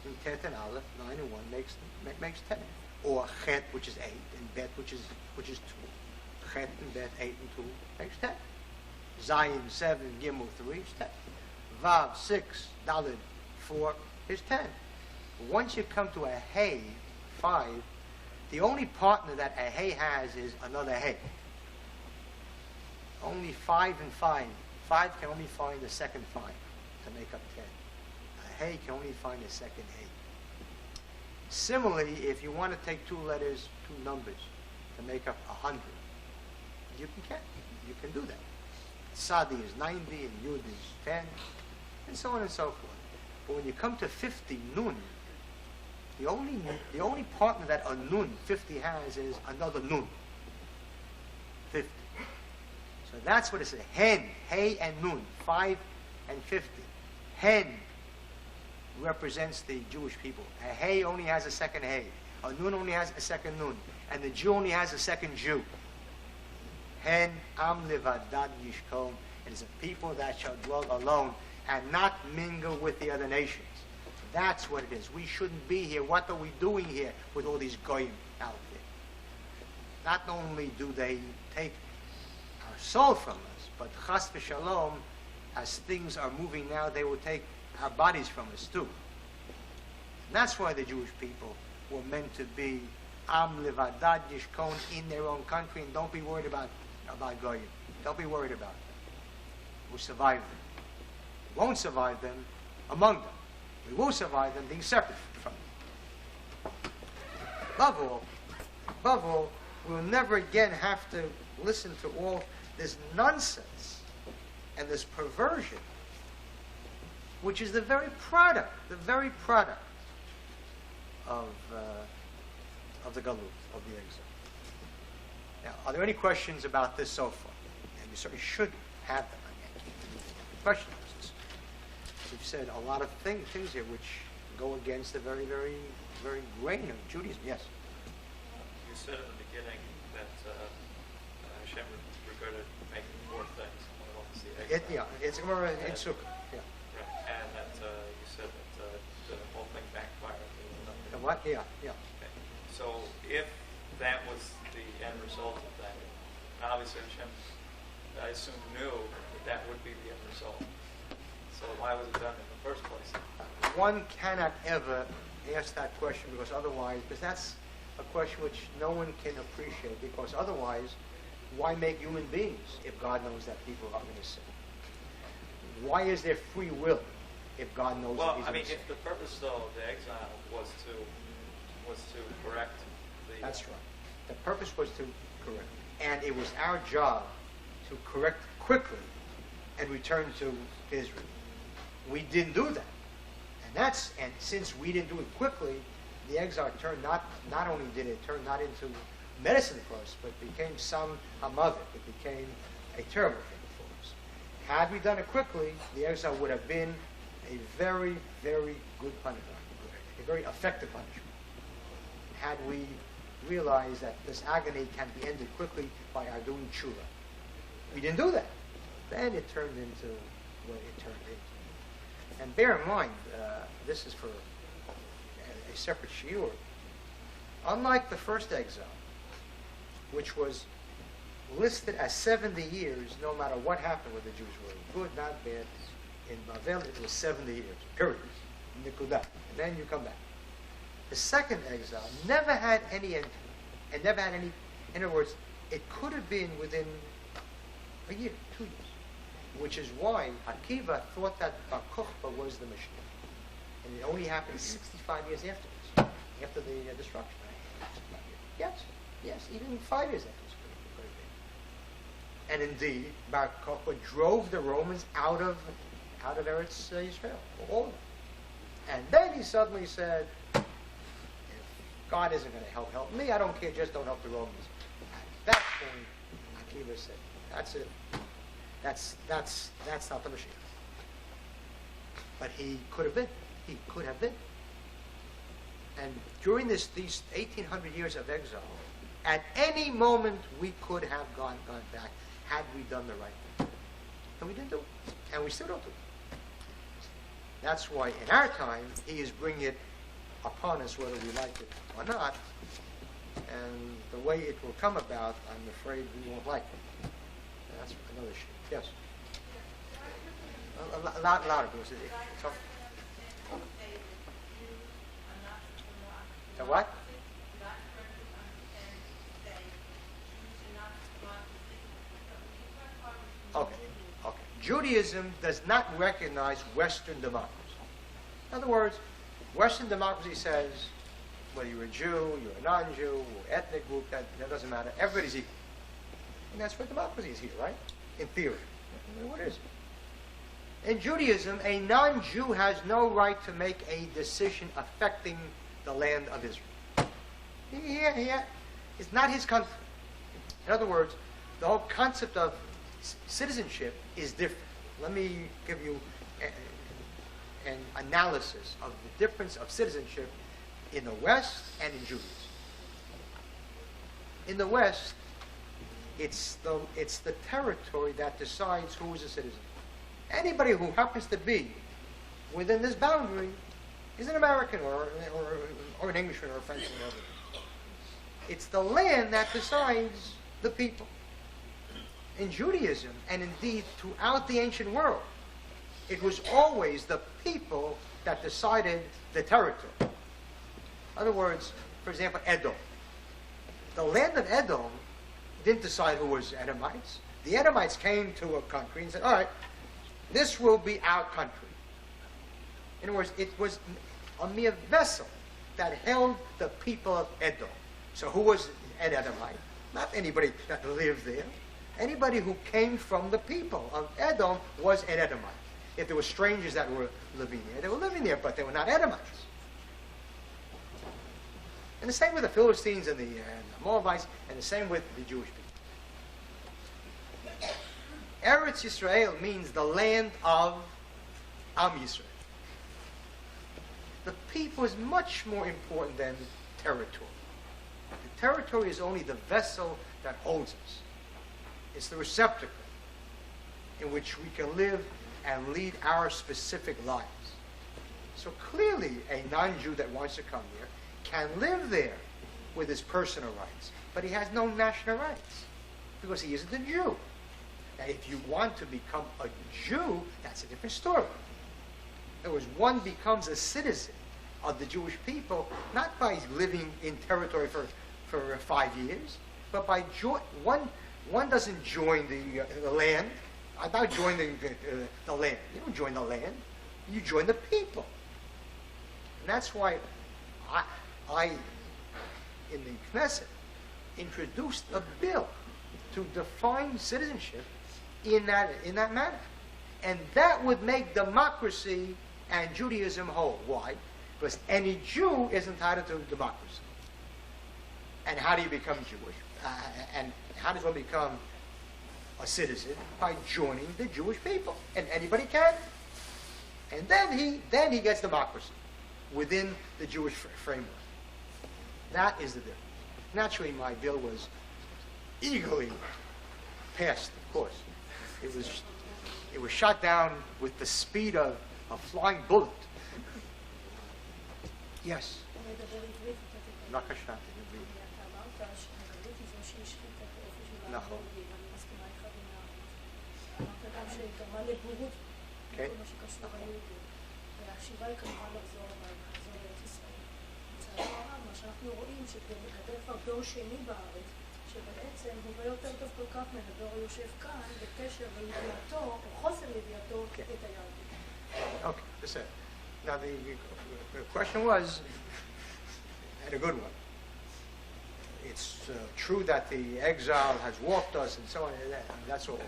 Speaker 1: And tet and aleph, 9 and 1 makes 10. Or chet, which is 8, and bet, which is 2. Chet and bet, 8 and 2 makes 10. Zayin 7, Gimel 3 is 10. Vav 6, Daled 4 is 10. Once you come to a Hey 5, the only partner that a Hey has is another Hey. Only 5 and 5. 5 can only find the second 5 to make up 10. A Hey can only find the second Hey. Similarly, if you want to take two letters, two numbers to make up 100, you can do that. Sadi is 90 and Yud is 10, and so on and so forth. But when you come to 50, Nun, the only partner that a Nun 50 has is another Nun. 50. So that's what it says. Hen, Hey and Nun, 5 and 50. Hen represents the Jewish people. A Hey only has a second Hey. A Nun only has a second Nun. And the Jew only has a second Jew. Hen am levadad yishkom. It is a people that shall dwell alone and not mingle with the other nations. That's what it is. We shouldn't be here. What are we doing here with all these goyim out there? Not only do they take our soul from us, but chas v'shalom, as things are moving now, they will take our bodies from us too. And that's why the Jewish people were meant to be am levadad yishkon, in their own country, and don't be worried about goyim. Don't be worried about them. We'll survive them. We won't survive them among them. We will survive them being separate from them. Above all, we'll never again have to listen to all this nonsense and this perversion, which is the very product of the galut, of the exile. Now, are there any questions about this so far? And you certainly should have them. Questions? We've said a lot of things here which go against the very, very, very grain of Judaism. Yes?
Speaker 2: You said in the beginning that Hashem regarded making 4 things. One of them is the exile.
Speaker 1: It's Gemara in Sukkah. Yeah.
Speaker 2: Right. And that you said that the whole thing backfired.
Speaker 1: And what? Yeah.
Speaker 2: Okay. So if that was the end result of that, obviously Hashem, I assume, knew that would be the end result. So why was it done in the first place?
Speaker 1: One cannot ever ask that question because that's a question which no one can appreciate, because otherwise, why make human beings if God knows that people are going to sin? Why is there free will if God knows that he's going to sin?
Speaker 2: If the purpose, though, of the exile was to correct the...
Speaker 1: That's right. The purpose was to correct. And it was our job to correct quickly and return to Israel. We didn't do that. And since we didn't do it quickly, the exile turned not only did it turn not into medicine for us, but became a mother. It became a terrible thing for us. Had we done it quickly, the exile would have been a very, very good punishment, a very effective punishment. Had we realized that this agony can be ended quickly by our doing tshuva. We didn't do that. Then it turned into what it turned into. And bear in mind, this is for a separate shiur. Unlike the first exile, which was listed as 70 years, no matter what happened with the Jewish world, good, not bad, in Bavel it was 70 years, period. Nikuda. And then you come back. The second exile never had any end, and never had any, in other words, it could have been within a year, 2 years. Which is why Akiva thought that Bar Kokhba was the Mashiach. And it only happened 65 years afterwards, after the destruction. Yes, even 5 years after this. And indeed, Bar Kokhba drove the Romans out of Eretz Yisrael, all of them. And then he suddenly said, if God isn't going to help me, I don't care, just don't help the Romans. At that point, Akiva said, that's it. That's not the Mashiach. But he could have been. He could have been. And during these 1,800 years of exile, at any moment we could have gone back had we done the right thing. And we didn't do it. And we still don't do it. That's why in our time, he is bringing it upon us whether we like it or not. And the way it will come about, I'm afraid we won't like it. And that's another issue. Yes? A lot of those. So, the what? Okay. Judaism does not recognize Western democracy. In other words, Western democracy says whether you're a Jew, you're a non-Jew, or ethnic group, that doesn't matter. Everybody's equal. And that's what democracy is here, right? In theory. What is it? In Judaism, a non-Jew has no right to make a decision affecting the land of Israel. It's not his country. In other words, the whole concept of citizenship is different. Let me give you an analysis of the difference of citizenship in the West and in Judaism. In the West, it's the territory that decides who is a citizen. Anybody who happens to be within this boundary is an American or an Englishman or a Frenchman. It's the land that decides the people. In Judaism, and indeed throughout the ancient world, it was always the people that decided the territory. In other words, for example, Edom. The land of Edom didn't decide who was Edomites. The Edomites came to a country and said, all right, this will be our country. In other words, it was a mere vessel that held the people of Edom. So who was an Edomite? Not anybody that lived there. Anybody who came from the people of Edom was an Edomite. If there were strangers that were living there, they were living there, but they were not Edomites. And the same with the Philistines and the Moabites, and the same with the Jewish people. Eretz Yisrael means the land of Am Yisrael. The people is much more important than territory. The territory is only the vessel that holds us. It's the receptacle in which we can live and lead our specific lives. So clearly, a non-Jew that wants to come here can live there with his personal rights, but he has no national rights because he isn't a Jew. Now, if you want to become a Jew, that's a different story. In other words, one becomes a citizen of the Jewish people not by living in territory for 5 years, but by one doesn't join the land. About joining the land. You don't join the land. You join the people. And that's why I in the Knesset, introduced a bill to define citizenship in that manner. And that would make democracy and Judaism whole. Why? Because any Jew is entitled to democracy. And how do you become Jewish? And how does one become a citizen? By joining the Jewish people. And anybody can. And then he gets democracy within the Jewish framework. That is the difference. Naturally, my bill was eagerly passed, of course. It was shot down with the speed of a flying bullet. Yes. בבקשה.
Speaker 3: אמרת שהגלות היא זו שהשחיתה את האופי של
Speaker 1: נכון.
Speaker 3: ואני מסכימה איתך במאה אחוז. אמרת גם שגרמה לבורות בכל מה שקשור ליהודים. והשיבה היא כמובן לחזור לארץ ישראל. לצערי הרב, מה שאנחנו רואים שגדל כבר דור שני בארץ, שבעצם הוא לא יותר טוב כל כך מהדור היושב כאן בקשר לידיעתו, או חוסר ידיעתו, את היהדות.
Speaker 1: Okay, listen. Now the question was, and a good one. It's true that the exile has warped us and so on, and that's all true.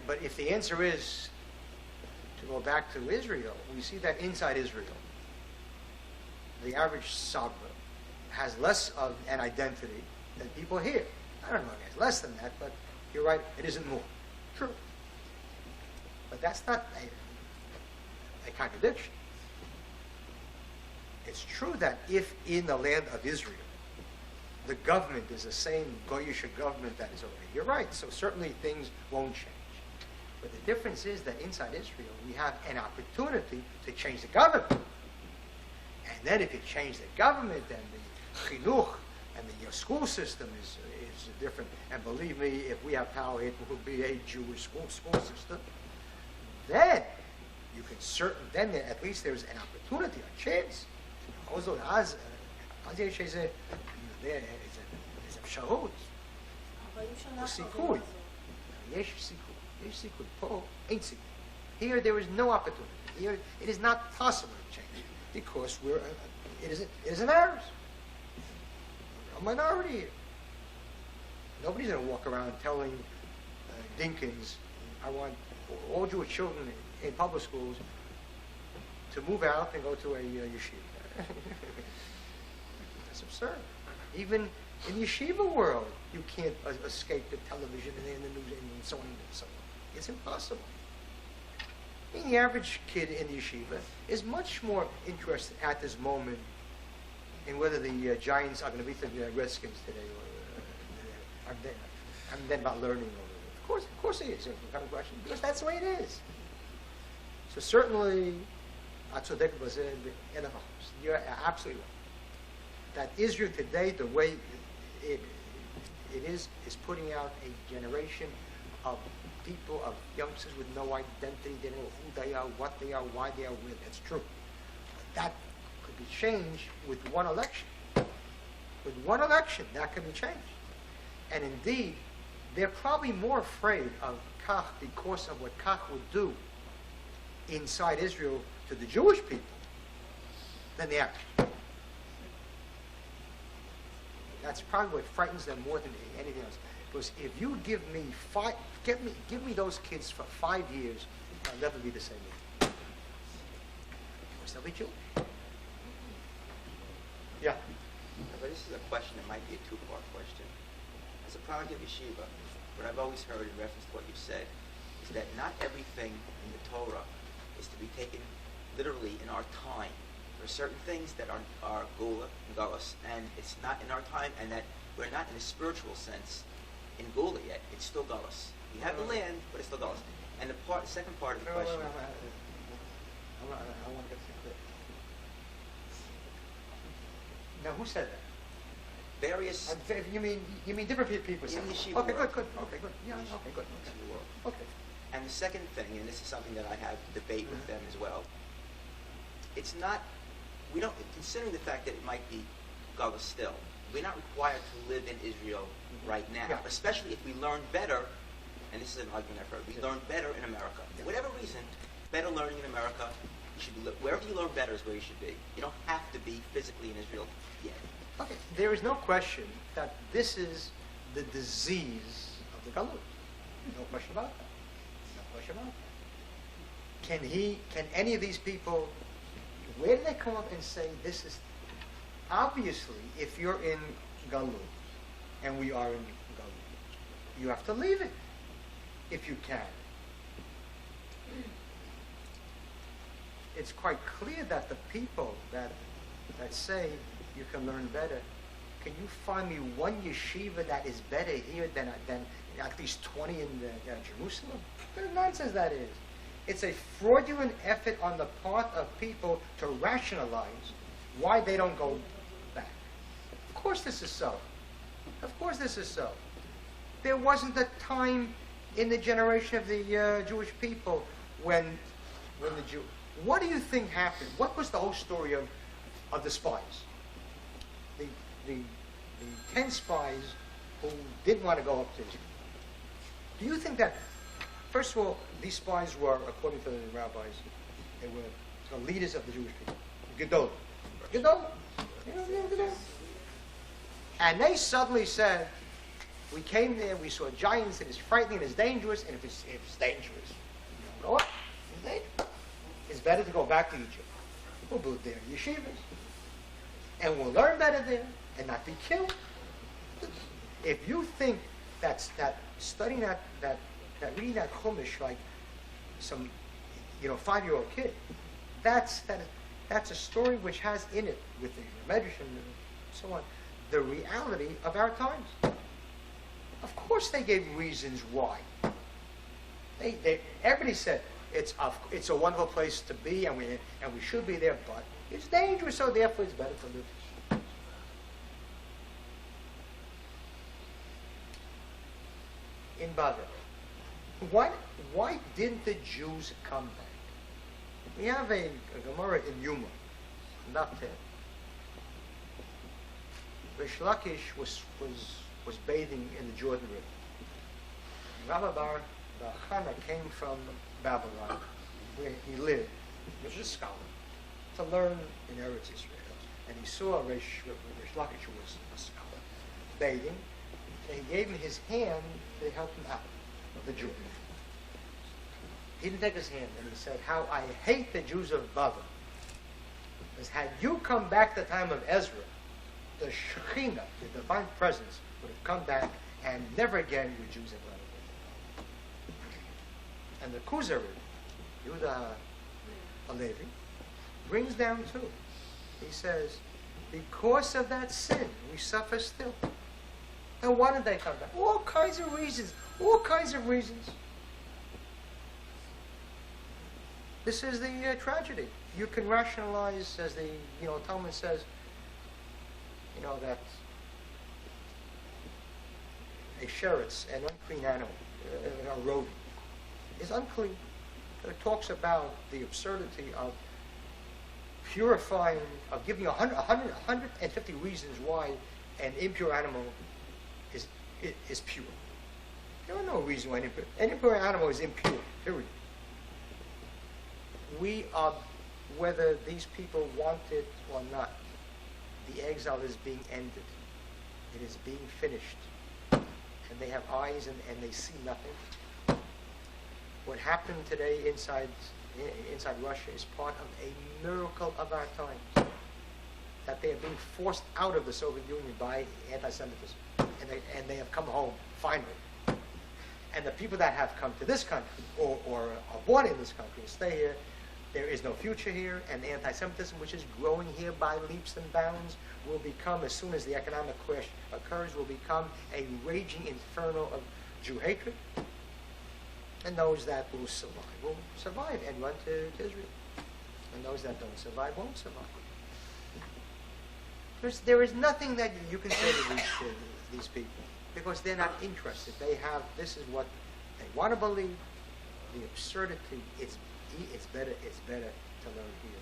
Speaker 1: But if the answer is to go back to Israel, we see that inside Israel, the average Sabra has less of an identity than people here. I don't know if it's less than that, but you're right, it isn't more. True. But that's not a contradiction. It's true that if in the land of Israel, the government is the same Goyish government that is over here, you're right, so certainly things won't change. But the difference is that inside Israel, we have an opportunity to change the government. And then if you change the government, then the chinuch and the school system is different. And believe me, if we have power, it will be a Jewish school system. Then you can then at least there's an opportunity, a chance. Also, as יש איזה אפשרות, או סיכוי. יש סיכוי. פה אין סיכוי. Here there is no opportunity. Here it is not possible to change because it isn't ours. A minority here. Nobody's going to walk around telling Dinkins, I want all Jewish children in public schools to move out and go to a yeshiva. That's absurd. Even in the yeshiva world, you can't escape the television and the news and so on and so on. It's impossible. I mean, the average kid in the yeshiva is much more interested at this moment in whether the Giants are going to beat the Redskins today, or I'm then about learning. Of course it is. Because that's the way it is. So certainly, you're absolutely right. That Israel today, the way it is putting out a generation of people, of youngsters with no identity. They don't know who they are, what they are, why they are, where. That's true. But that could be changed with one election. With one election, that can be changed. And indeed, they're probably more afraid of Kach because of what Kach would do inside Israel to the Jewish people than the average. That's probably what frightens them more than anything else. Because if you give me those kids for 5 years, they'll never be the same again. Because they'll be Jewish. Yeah.
Speaker 4: But this is a question that might be a two-part question. As a product of yeshiva, what I've always heard in reference to what you've said is that not everything in the Torah is to be taken literally in our time. There are certain things that are Gula and Galus, and it's not in our time, and that we're not in a spiritual sense in Gula yet. It's still Galus. We have the land, but it's still Galus. And the second part of the question...
Speaker 1: I want to get this clear. Now, who said that?
Speaker 4: Various...
Speaker 1: You mean different people said
Speaker 4: in the
Speaker 1: that?
Speaker 4: Yeshiva
Speaker 1: Okay,
Speaker 4: world.
Speaker 1: good. Okay, good. Yeah, okay, good.
Speaker 4: Yeshiva world.
Speaker 1: Okay.
Speaker 4: And the second thing, and this is something that I have to debate with them as well, it's not, we don't, considering the fact that it might be Galus still, we're not required to live in Israel right now,
Speaker 1: Yeah.
Speaker 4: especially if we learn better, and this is an argument I've heard, we learn better in America. For whatever reason, better learning in America, you should be, wherever you learn better is where you should be. You don't have to be physically in Israel yet.
Speaker 1: Okay. There is no question that this is the disease of the Galut. No question about that. No question about that. Can any of these people, where do they come up and say this is, obviously, if you're in Galut, and we are in Galut, you have to leave it, if you can. It's quite clear that the people that say you can learn better, can you find me one yeshiva that is better here than at least 20 in Jerusalem? What kind of nonsense that is. It's a fraudulent effort on the part of people to rationalize why they don't go back. Of course this is so. Of course this is so. There wasn't a time in the generation of the Jewish people when the Jew... What do you think happened? What was the whole story of the spies? The 10 spies who didn't want to go up to Israel. Do you think that, first of all, these spies were, according to the rabbis, they were the leaders of the Jewish people. Gedol. And they suddenly said, we came there, we saw giants, and it's frightening, and it's dangerous, and if it's dangerous, you don't go up. It's dangerous. It's better to go back to Egypt. We'll build there yeshivas. And we'll learn better there and not be killed. If you think that studying that reading that Chumash like some 5-year-old kid. That's a story which has in it, with the Medrash and so on, the reality of our times. Of course they gave reasons why. Everybody said it's a wonderful place to be, and we should be there, but it's dangerous, so therefore it's better to live. In Babel, why didn't the Jews come back? We have a Gemara in Yuma, not 10. Rish Lakish was bathing in the Jordan River. Rabbi the Kahane came from Babylon, where he lived. He was a scholar, to learn in Eretz Israel. And he saw Rish Lakish, who was a scholar, bathing, and he gave him his hand to help him out of the Jordan. He didn't take his hand, and he said, "How I hate the Jews of Babel. Because had you come back the time of Ezra, the Shekhinah, the divine presence, would have come back, and never again would Jews have let it go." And the Kuzari, Yehuda Halevi, brings down too. He says, because of that sin, we suffer still. And why did they come back? All kinds of reasons. All kinds of reasons. This is the tragedy. You can rationalize, as the Talmud says, that a sheretz, an unclean animal, a rodent, is unclean. It talks about the absurdity of purifying, of giving 150 reasons why an impure animal is pure. There are no reason why an impure animal is impure, period. We are, whether these people want it or not, the exile is being ended. It is being finished. And they have eyes and they see nothing. What happened today inside Russia is part of a miracle of our times. That they are being forced out of the Soviet Union by anti-Semitism. And they have come home, finally. And the people that have come to this country, or are born in this country and stay here, there is no future here, and anti-Semitism, which is growing here by leaps and bounds, will become, as soon as the economic crash occurs, will become a raging inferno of Jew hatred. And those that will survive and run to Israel. And those that don't survive won't survive. There is nothing that you can say to these people, because they're not interested. This is what they want to believe. The absurdity, it's better to learn here.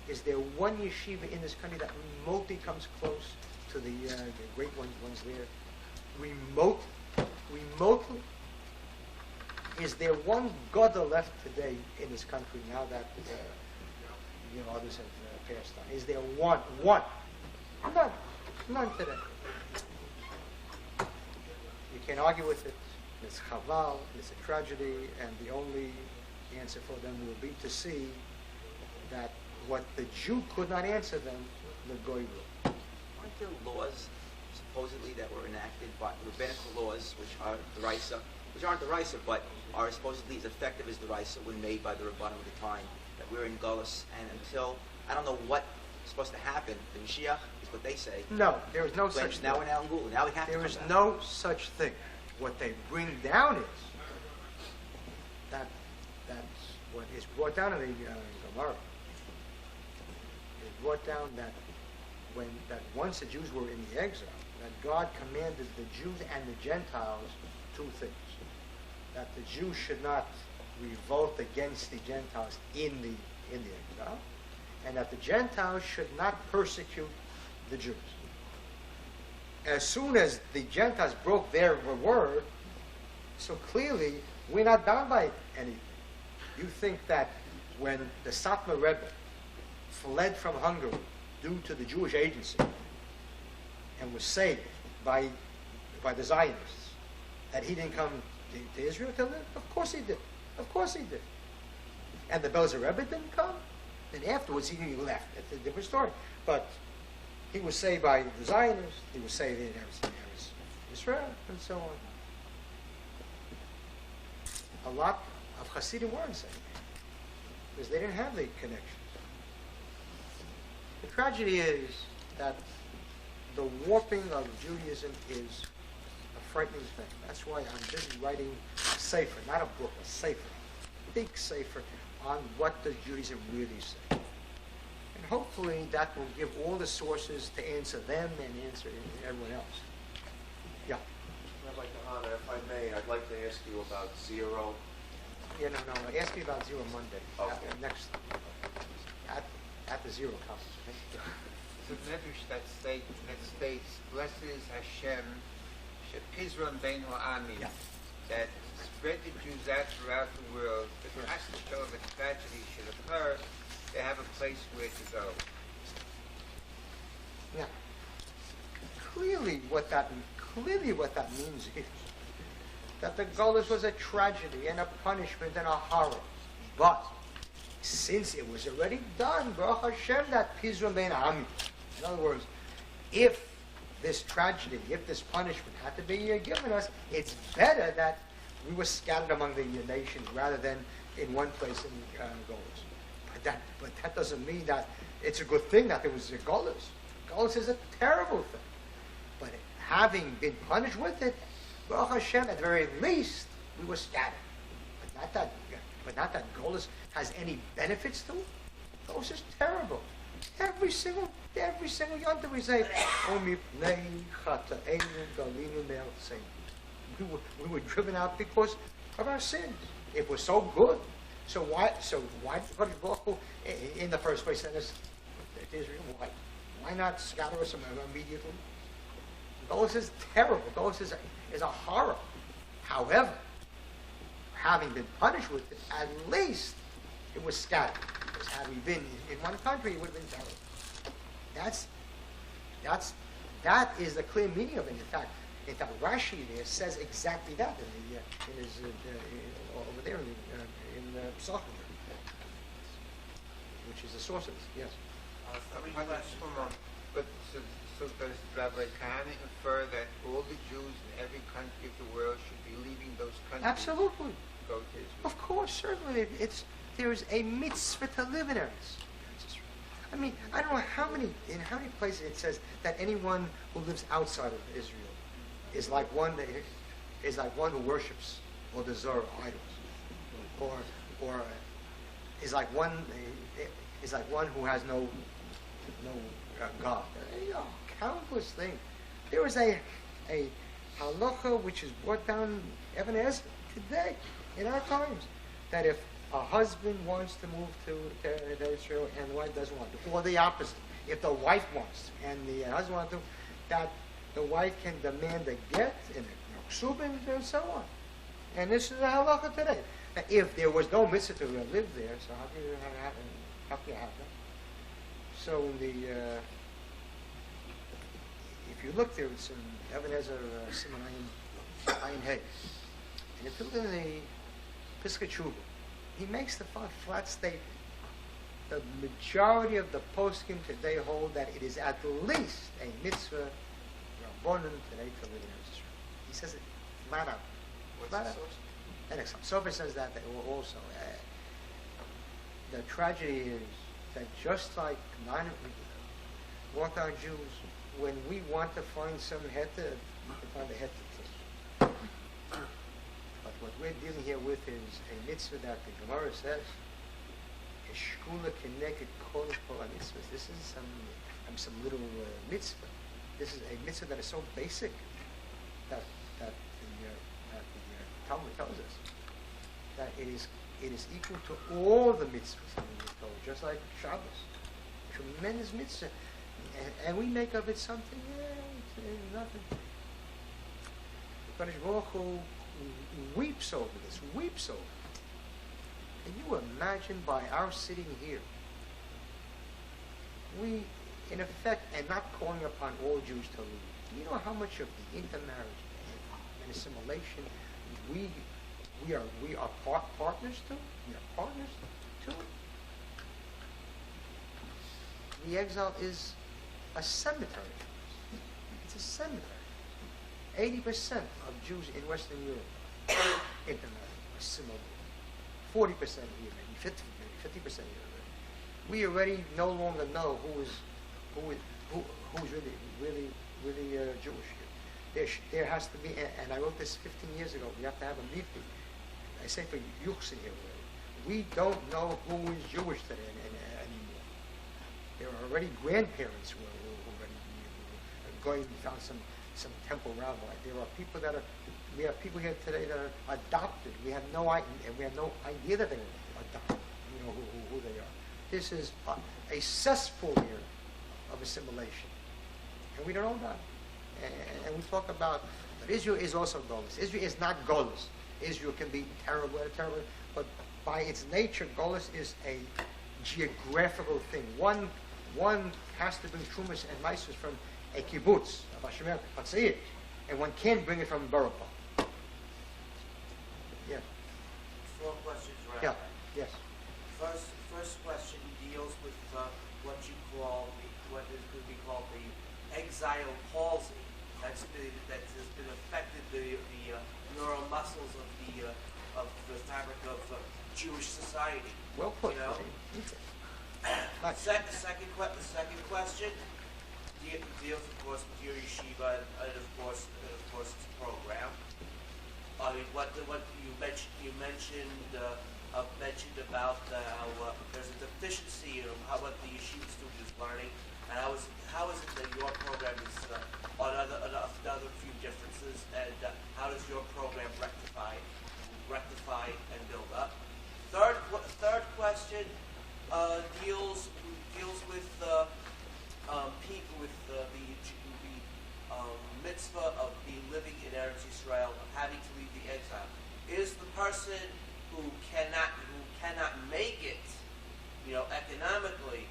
Speaker 1: Is there one yeshiva in this country that remotely comes close to the great ones there? Remotely? Is there one Gadol left today in this country now that others have passed on? Is there one? None today. You can't argue with it. It's chaval. It's a tragedy, and the only answer for them will be to see that what the Jew could not answer them, the Goy will.
Speaker 4: Aren't there laws, supposedly, that were enacted by rabbinical laws, which are deraisa, which aren't deraisa, but are supposedly as effective as deraisa when made by the Rabbanim of the time, that we're in Gullus, and until, I don't know what is supposed to happen, the Mashiach is what they say.
Speaker 1: No, there is no such thing.
Speaker 4: Now we're now in Gula. Now we have
Speaker 1: There
Speaker 4: to
Speaker 1: is
Speaker 4: come
Speaker 1: no such thing. What they bring down is that's what is brought down in the Gemara. It's brought down that once the Jews were in the exile, that God commanded the Jews and the Gentiles two things: that the Jews should not revolt against the Gentiles in the exile, and that the Gentiles should not persecute the Jews. As soon as the Gentiles broke their word, so clearly we're not bound by anything. You think that when the Satmar Rebbe fled from Hungary due to the Jewish agency and was saved by the Zionists, that he didn't come to Israel to live? Of course he did. Of course he did. And the Belzer Rebbe didn't come? And afterwards he left. It's a different story. But he was saved by the Zionists. He was saved in Israel, and so on. A of Hasidim weren't saying it, because they didn't have the connections. The tragedy is that the warping of Judaism is a frightening thing. That's why I'm busy writing a sefer, not a book, a sefer, big sefer on what does Judaism really say. And hopefully that will give all the sources to answer them and answer everyone else. Yeah.
Speaker 5: Rabbi Kahane, if I may, I'd like to ask you about zero.
Speaker 1: Yeah, no. Ask me about Zero Monday.
Speaker 5: Okay.
Speaker 1: Next, at the Zero conference.
Speaker 6: There's a medrash that states, blesses Hashem, shepizron bein ha'amim,
Speaker 1: Yeah.
Speaker 6: that spread the Jews out throughout the world, but
Speaker 1: Right.
Speaker 6: until a tragedy should occur, they have a place where to go.
Speaker 1: Now, clearly what that means is that the Golus was a tragedy and a punishment and a horror. But since it was already done, Baruch Hashem, that Pizron Ben Ami. In other words, if this tragedy, if this punishment had to be given us, it's better that we were scattered among the nations rather than in one place in Golus. But that doesn't mean that it's a good thing that there was a Golus. Golus is a terrible thing. But having been punished with it, Baruch Hashem, at the very least, we were scattered. But not that Golus has any benefits to it. Golus is terrible. Every single yontif we say, "Omi pnei chata'enu galinu me'artzeinu." We were driven out because of our sins. It was so good. So why did Baruch Hu, in the first place, send us to Israel? Why not scatter us immediately? Golus is terrible. Golus is a horror. However, having been punished with it, at least it was scattered. Because had we been in one country, it would have been terrible. That is the clear meaning of it. In fact, Rashi there says exactly that in his over there in Psachim, which is the source of this. Yes.
Speaker 6: But so does Rabbi Kahane infer that all the Jews in every country of the world should be leaving those countries?
Speaker 1: Absolutely.
Speaker 6: To go to Israel?
Speaker 1: Of course, certainly. There is a mitzvah to live in Eretz. I mean, I don't know in how many places it says that anyone who lives outside of Israel is like one who worships or the Zohar idols, or is like one who has no God. Countless things. There is a halacha which is brought down Even Ezra today in our times that if a husband wants to move to Israel and the wife doesn't want to, or the opposite, if the wife wants to and the husband wants to, that the wife can demand a get and a ksubin and so on. And this is a halacha today. Now, if there was no mitzvah to live there, so how can you have that? So if you look there, it's in Even Ezra Simon Ayin Hay. And if you look in the Piskei Tshuva, he makes the flat statement. The majority of the poskim today hold that it is at least a mitzvah, rabbonon today, to live in Eretz Yisrael. He says it flat out.
Speaker 2: What's
Speaker 1: Flat
Speaker 2: the
Speaker 1: out.
Speaker 2: source?
Speaker 1: And Sofer says that also. The tragedy is that just like Orthodox Jews, when we want to find some heter, we can find a heter. But what we're dealing here with is a mitzvah that the Gemara says, "Shkula keneged kol mitzvahs." This is some little mitzvah. This is a mitzvah that is so basic that the Talmud tells us that it is equal to all the mitzvahs in the Torah, just like Shabbos. Tremendous mitzvah, and we make of it something. It's nothing. But Baruch Hu weeps over this. Weeps over it. Can you imagine by our sitting here, we, in effect, and not calling upon all Jews to leave. Do you know how much of the intermarriage and assimilation we are partners to? We are partners to it. The exile is a cemetery. It's a cemetery. 80% of Jews in Western Europe intermarried, assimilated. 40% here, maybe 50% here. We already no longer know who's really Jewish here. There has to be, and I wrote this 15 years ago. We have to have a meeting. I say for Yuchsin here. We don't know who is Jewish today anymore. There are already grandparents who are going. We found some temple rabbi. There are people we have people here today that are adopted. We have no idea that they were adopted. You know who they are. This is a cesspool here of assimilation, and we don't know about it. And we talk about that Israel is also Golis. Israel is not Golis. Israel can be terrible, but by its nature, Golis is a geographical thing. One has to bring Trumas and Maisus from a kibbutz, a Hashemer Hatzir, and one can't bring it from Baropah. Yeah.
Speaker 7: 4 questions, Rabbi.
Speaker 1: Yeah. Yes.
Speaker 7: First question deals with what could be called the exile palsy. That has been affected the neural muscles of the fabric of Jewish society.
Speaker 1: Well put.
Speaker 7: You know? The second question deals, of course, with your yeshiva and of course its program. I mean, what you mentioned about how there's a deficiency in what the yeshiva student is learning, and how is it that your program is on other few differences, and how does your program rectify and build up? Third question deals with people with the mitzvah of living in Eretz Yisrael, of having to leave the exile. Is the person who cannot make it, economically,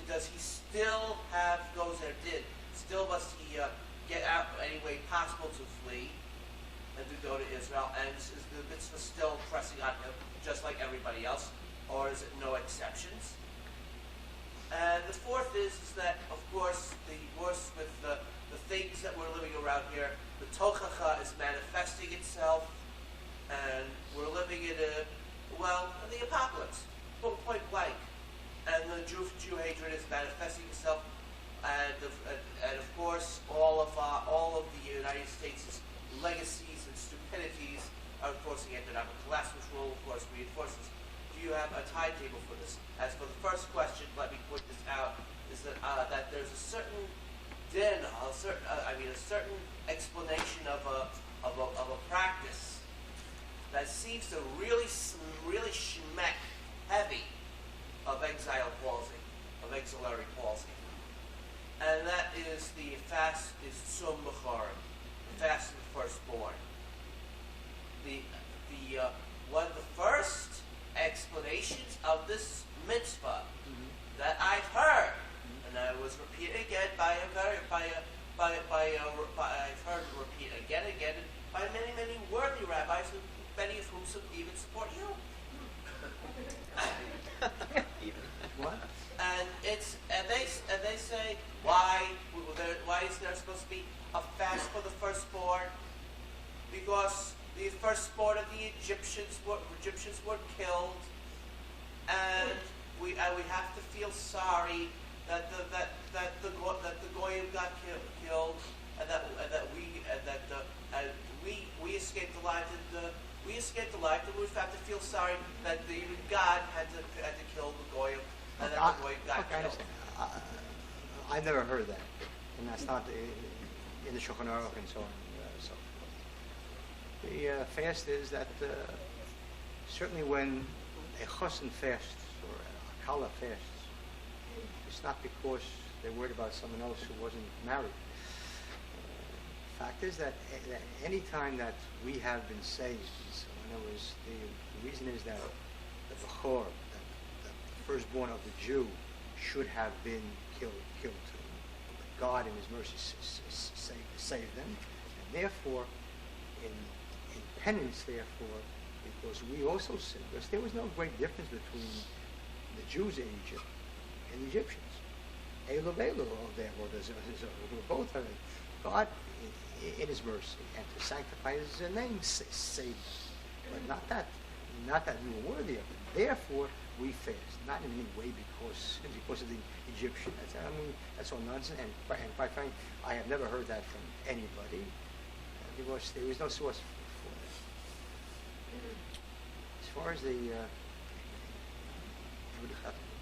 Speaker 7: does he still have gozer din? Still must he get out any way possible to flee and to go to Israel? And is the mitzvah still pressing on him, just like everybody else, or is it no exceptions? And the fourth is that, of course, the worst with the things that we're living around here, the tochacha is manifesting itself, and we're living in the apocalypse, point blank. And the Jew hatred is manifesting itself, and of course, all of the United States' legacies and stupidities are, of course, the economic collapse, which will, of course, reinforce this. Do you have a timetable for this? As for the first question, let me point this out: is that there's a certain a certain explanation of a practice that seems to really schmeck heavy of exile palsy, of exilary palsy, and that is the fast is Tzum B'chorim, the fast of the firstborn. One of the first explanations of this mitzvah that I've heard, and I was repeated again I've heard repeat again and again by many worthy rabbis, many of whom even support you.
Speaker 1: What?
Speaker 7: And they say why is there supposed to be a fast for the firstborn? Because the firstborn of the Egyptians were killed, and we have to feel sorry that the goyim got killed, and that we escaped the life, and we have to feel sorry that even God had to kill the goyim, and that the goyim got killed.
Speaker 1: I've never heard that, and that's not in the Shulchan Aruch and so on. The fast is that certainly when a chassan fasts or a kala fasts, it's not because they're worried about someone else who wasn't married. The fact is that any time that we have been saved, so in other words, the reason is that the bechor, the firstborn of the Jew, should have been killed too. God in His mercy saved them, and therefore, in penance, therefore, because we also sinned, because there was no great difference between the Jews in Egypt and the Egyptians. Elu of them, or who were both having God in His mercy and to sanctify His name saved them, but not that. not that we were worthy of it. Therefore, we fast. Not in any way because of the Egyptian. That's all nonsense. And quite frankly, I have never heard that from anybody. Because there is no source for that. As far as the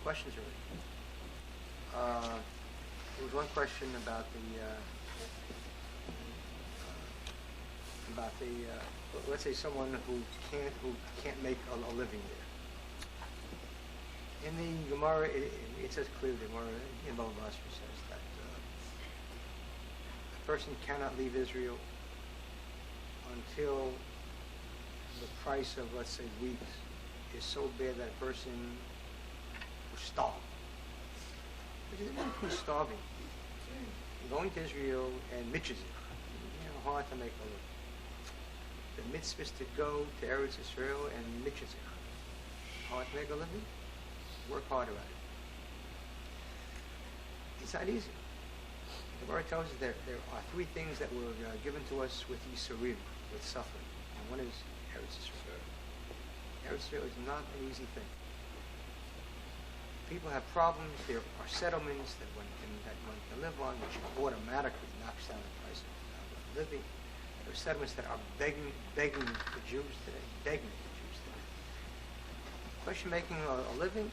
Speaker 1: questions are, there was one question about let's say someone who can't make a living there. In the Gemara, it says clearly, the Gemara in Bava Basra says that a person cannot leave Israel until the price of, let's say, wheat is so bad that a person will starve. Because who's starving? Going to Israel and mitzvah, hard to make a living. The mitzvah is to go to Eretz Israel and mitzvah. Hard to make a living? Work harder at it. It's not easy. The Gemara tells us that there are three things that were given to us with Yisurim, with suffering. And one is Eretz Israel. Eretz Israel is not an easy thing. People have problems. There are settlements that one can live on, which automatically knocks down the price of living. There are settlements that are begging the Jews today. Question: making a living,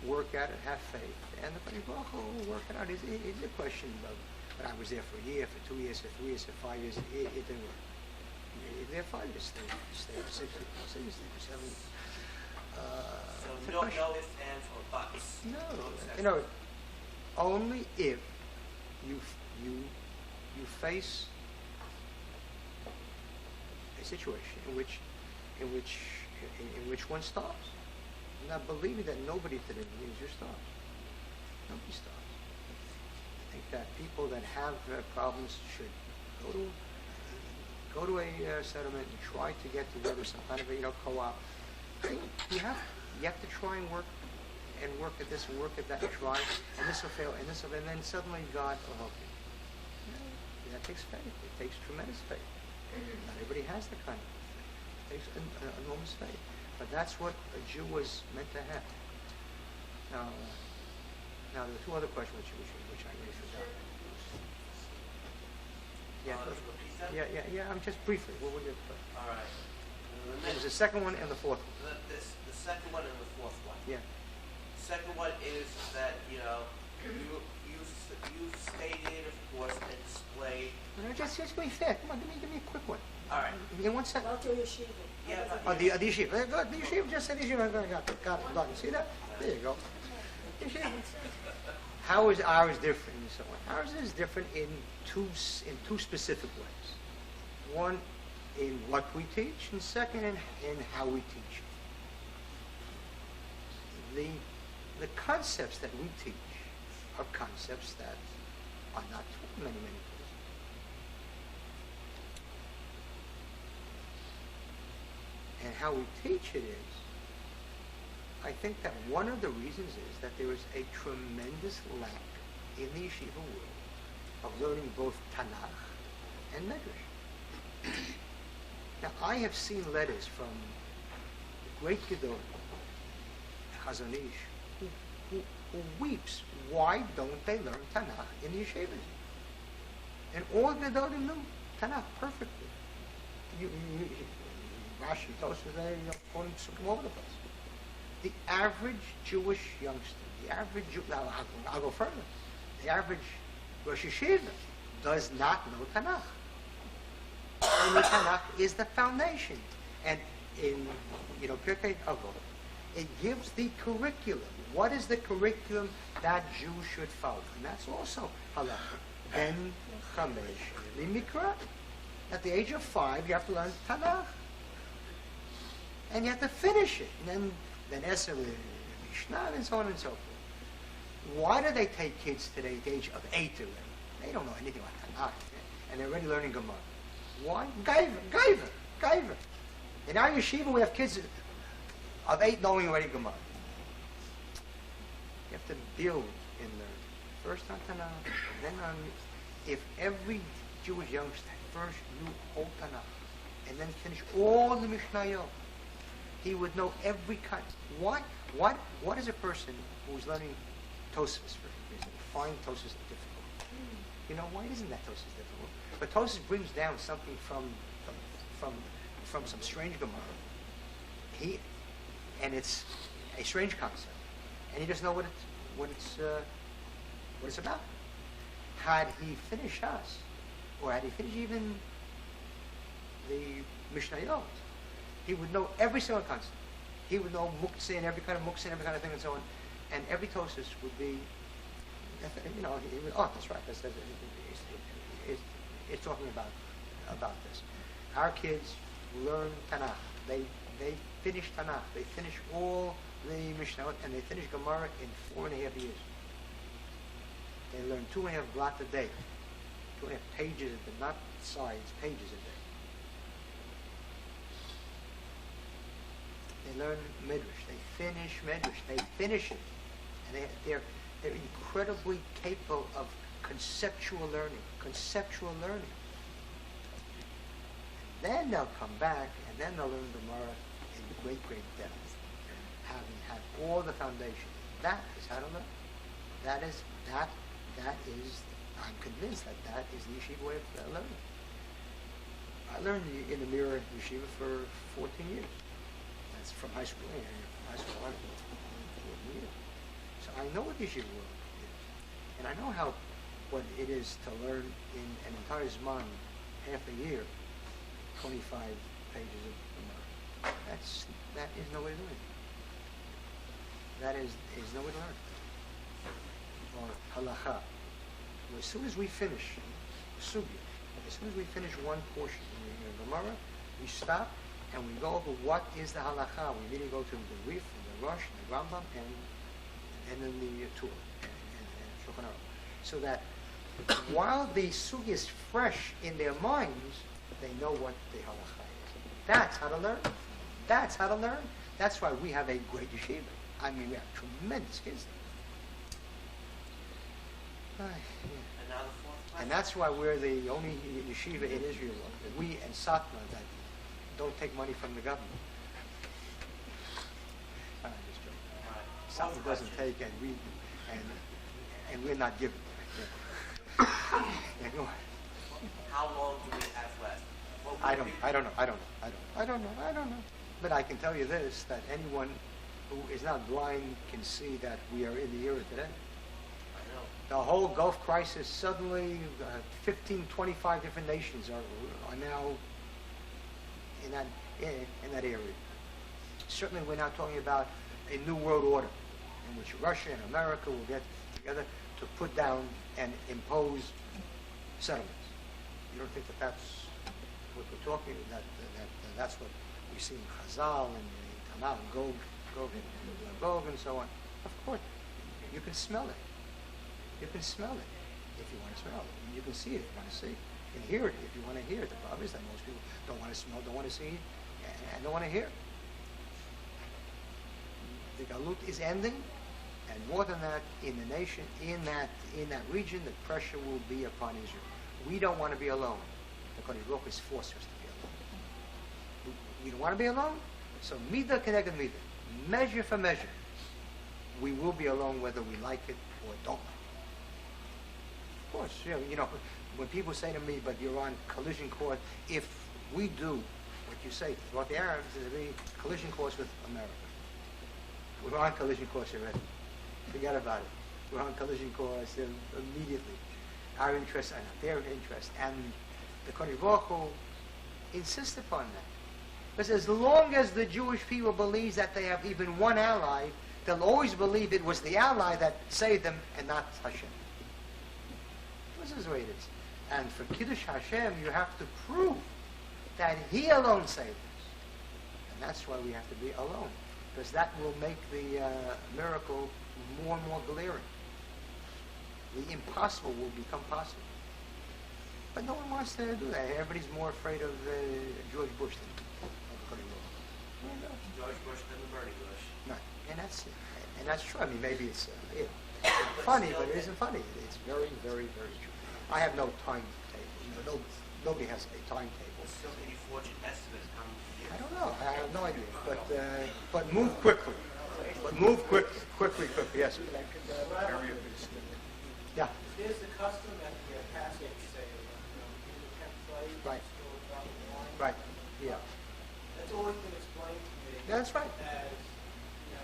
Speaker 1: work at it, have faith, and the Baruch will work it out. It's a question of, but I was there for a year, for 2 years, for 3 years, for 5 years. It didn't work. There are 5 years, stay for 6 years, stay for 7 years.
Speaker 7: So no ifs, ands, or buts.
Speaker 1: No, only if you face a situation in which one starves. Now, believe me that nobody today believes you're starved. Nobody starves. I think that people that have problems should go to a settlement and try to get together some kind of a co-op. You have to try and work at this and work at that and try, and this will fail, and then suddenly God will help you. That takes faith. It takes tremendous faith. Not everybody has that kind of faith. It takes enormous faith. But that's what a Jew was meant to have. Now there are 2 other questions which I may forgot. Yeah. I'm just briefly. What would you put?
Speaker 7: All right.
Speaker 1: There was the second one and the fourth one.
Speaker 7: The second one and the fourth one.
Speaker 1: Yeah.
Speaker 7: The second one is that you stated, of course, and displayed.
Speaker 1: No, just be fair. Come on, give me a quick one.
Speaker 7: All right.
Speaker 1: In 1 second.
Speaker 3: About your yeshiva.
Speaker 7: Yeah.
Speaker 1: Oh, the yeshiva. Very good. The yeshiva just said yeshiva. Got it. Done. See that? There you go. Yeshiva. How is ours different and so on? Ours is different in two specific ways. One, in what we teach, and second, in how we teach. The concepts that we teach are concepts that are not taught in many places. And how we teach it is, I think that one of the reasons is that there is a tremendous lack in the yeshiva world of learning both Tanakh and Medrash. Now, I have seen letters from the great Gedol, Chazon Ish, who weeps. Why don't they learn Tanakh in the yeshivas? And all Gedolim knew Tanakh perfectly. Rashi, Tosfos, they quoting from all over the place. The average Jewish youngster, the average Jew, now I'll go further. The average Rosh Yeshiva does not know Tanakh. And the Tanakh is the foundation. And in, Pirkei Avot, it gives the curriculum. What is the curriculum that Jews should follow? And that's also halacha. Ben Chamesh Limikra. At the age of 5, you have to learn Tanakh. And you have to finish it. And then Eser Mishnah and so on and so forth. Why do they take kids today at the age of 8 already? They don't know anything about Tanakh. And they're already learning Gemara. Why? Gaiva. In our yeshiva, we have kids of 8 knowing already Gemara. You have to build in there. First on Tanakh, then on... If every Jewish youngster first knew whole Tanakh, and then finish all the Mishnayot, He would know every kind. What is a person who's learning Tosfos, for example, find Tosfos difficult? You know, why isn't that Tosfos difficult? But Tosfos brings down something from some strange Gemara. And it's a strange concept, and he doesn't know what it's about. Had he finished us, or had he finished even the Mishnayot, he would know every single concept. He would know muktzah and every kind of muktzah and every kind of thing and so on. And every Tosfos would be, he would, oh, that's right. It's talking about this. Our kids learn Tanakh. They finish Tanakh. They finish all the Mishnayot, and they finish Gemara in 4.5 years. They learn 2.5 blot a day, 2.5 pages, but not sides, pages a day. They learn Midrash. They finish Midrash. They finish it, and they're incredibly capable of conceptual learning. Then they'll come back, and then they'll learn Gemara in great depth, having had all the foundation. That is how to learn. That is, I'm convinced that is the yeshiva way of learning. I learned in the Meir yeshiva for 14 years. That's from high school on, 14 years. So I know what yeshiva world is. And I know what it is to learn in an entire Zman, half a year, 25 pages of Gemara. That is no way to learn. That is no way to learn. Or halacha. As soon as we finish sugya, as soon as we finish one portion in the Gemara, we stop and we go over what is the halacha. We immediately go to the Rif, and the Rosh, and the Rambam, and then the Tur, and Shulchan Aruch. So that while the sugya is fresh in their minds, they know what the halacha is. That's how to learn. That's why we have a great yeshiva. I mean, we have tremendous kids.
Speaker 7: And now the fourth question.
Speaker 1: And that's why we're the only yeshiva in Israel, we and Satmar, that don't take money from the government. I'm just joking. Satmar doesn't take, and we're not giving. Yeah, go on.
Speaker 7: How long do we have left?
Speaker 1: I don't know. But I can tell you this, that anyone who is not blind can see that we are in the era today.
Speaker 7: I know.
Speaker 1: The whole Gulf crisis, suddenly 15, 25 different nations are now in that area. Certainly we're now talking about a new world order in which Russia and America will get together to put down and impose settlements. You don't think that's what we're talking about? That's what we see in Chazal and in Tanakh, Gog and so on. Of course, you can smell it. You can smell it if you want to smell it. You can see it if you want to see it. You can hear it if you want to hear it. The problem is that most people don't want to smell, don't want to see, and don't want to hear. The galut is ending, and more than that, in the nation, in that region, the pressure will be upon Israel. We don't want to be alone. The Kodesh Baruch Hu is forced us to be alone. We don't want to be alone, so midah keneged midah, measure for measure. We will be alone whether we like it or don't. Of course, you know, when people say to me, but you're on collision course, if we do what you say, what the Arabs is to be collision course with America. We're on collision course already. Forget about it. We're on collision course immediately. Our interests are not their interests. And the Kodesh Baruch Hu insists upon that. Because as long as the Jewish people believe that they have even one ally, they'll always believe it was the ally that saved them and not Hashem. This is the way it is. And for Kiddush Hashem, you have to prove that He alone saved us. And that's why we have to be alone. Because that will make the miracle more and more glaring. The impossible will become possible. But no one wants to do that. Everybody's more afraid of George Bush than of Cody Rowe.
Speaker 7: George Bush than the Bernie Bush.
Speaker 1: No, and that's true. I mean, maybe it's funny, but it isn't funny. It's very, very, very true. I have no time to take. No nobody has a timetable.
Speaker 7: Still, can you forge an estimate how many years?
Speaker 1: I don't know. I have no idea. But move quickly. But move quickly. Yes. Yeah.
Speaker 8: There's the custom at the Passover sale, people can't play,
Speaker 1: Right.
Speaker 8: still a drop of wine.
Speaker 1: Right. Yeah.
Speaker 8: That's always been explained to me.
Speaker 1: That's right.
Speaker 8: As, that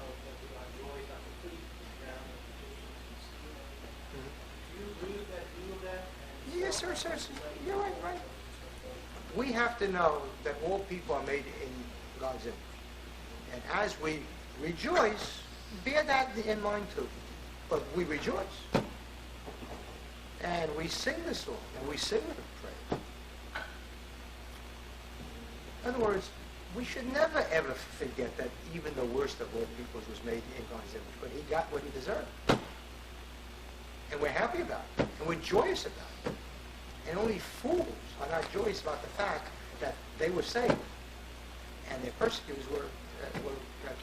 Speaker 8: our joy is not complete around the traditions and do you agree with that view of that? And
Speaker 1: Yes, sir. You're right. We have to know that all people are made in God's image. And as we rejoice, bear that in mind too. But we rejoice. And we sing the song, and we sing with praise. In other words, we should never ever forget that even the worst of all peoples was made in God's image, but he got what he deserved. And we're happy about it, and we're joyous about it. And only fools are not joyous about the fact that they were saved, and their persecutors were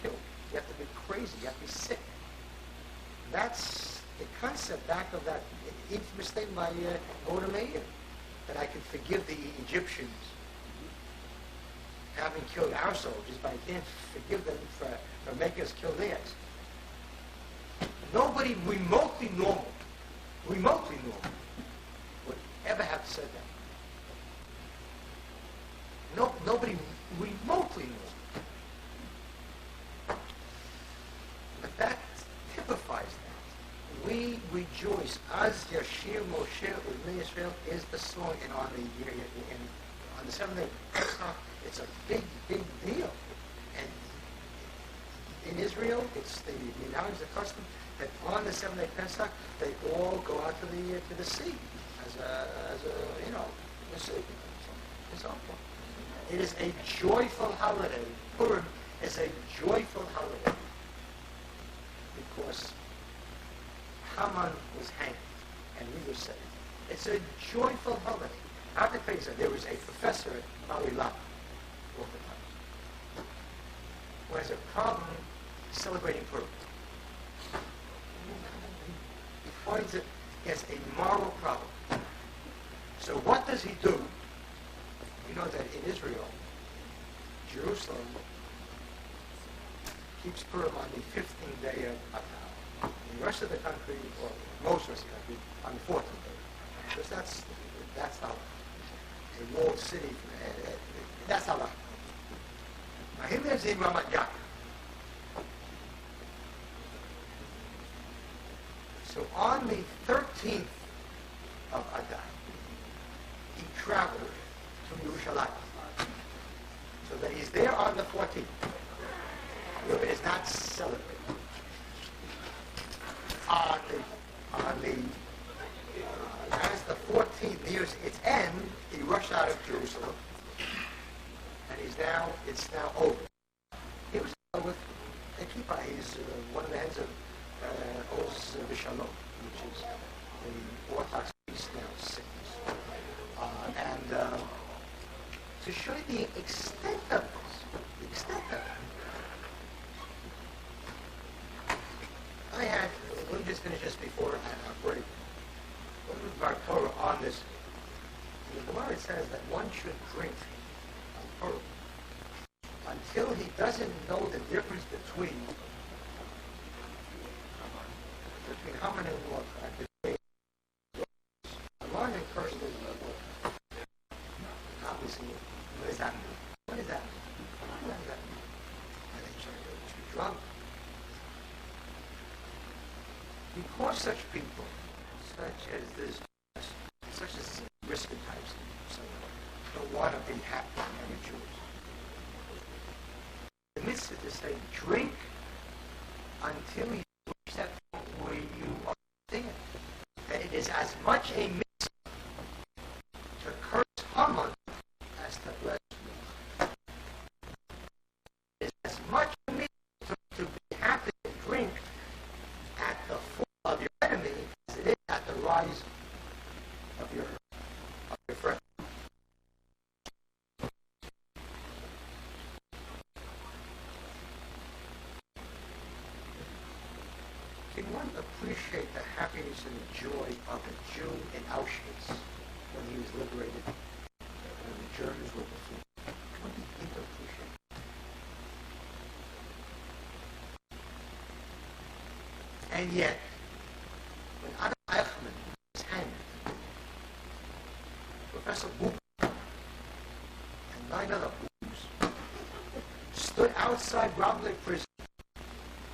Speaker 1: killed. You have to be crazy, you have to be sick. That's the concept back of that infamous statement by Meir, that I can forgive the Egyptians having killed our soldiers, but I can't forgive them for making us kill theirs. Nobody remotely normal would ever have said that. No, nobody remotely normal. But that typifies that. We rejoice. Az Yashir Moshe Ubnei Yisrael is the song, and on the 7th day Pesach, it's a big deal. And in Israel, it's the custom that on the 7th day Pesach, they all go out to the sea as a sea. It's awful. It is a joyful holiday. Purim is a joyful holiday because Haman was hanged and we were saved. It's a joyful holiday. I have to tell you something. There was a professor at Bar-Ilan, who has a problem celebrating Purim. He finds it as a moral problem. So what does he do? You know that in Israel, Jerusalem keeps Purim on the 15th day of Adar. In the rest of the country, or most of the country, on the 14th day. Because that's how a walled city, that's how. Now he lives in Ramat Gan. So on the 13th of Adar, he traveled to Yerushalayim. So that he's there on the 14th. It is not celebrated. As the 14th nears its end, he rushed out of Jerusalem, and it's now over. He was with a kippah. He's one of the heads of Oz V'Shalom, which is the Orthodox priest now, sickness. To show you the extent of this, I had, let me just finish this before I break. What was our Torah on this? The Gemara says that one should drink Torah until he doesn't know the difference between Haman and water. Alarm and curse. Obviously, what does that mean? What does that mean? Are they trying to be drunk? Because such people, such as this, such as risky types, don't want to be happy and rejoice. The mitzvah to say, drink until you reach that point where you understand that it is as much a mitzvah to curse Haman as to bless me. It is as much a mitzvah to be happy and drink at the fall of your enemy as it is at the rise of your friend. Can one appreciate the happiness and the joy of a Jew in Auschwitz when he was liberated? And yet, when Adam Eichmann was hanged, Professor Buber and 9 other Bubers stood outside Rabbi prison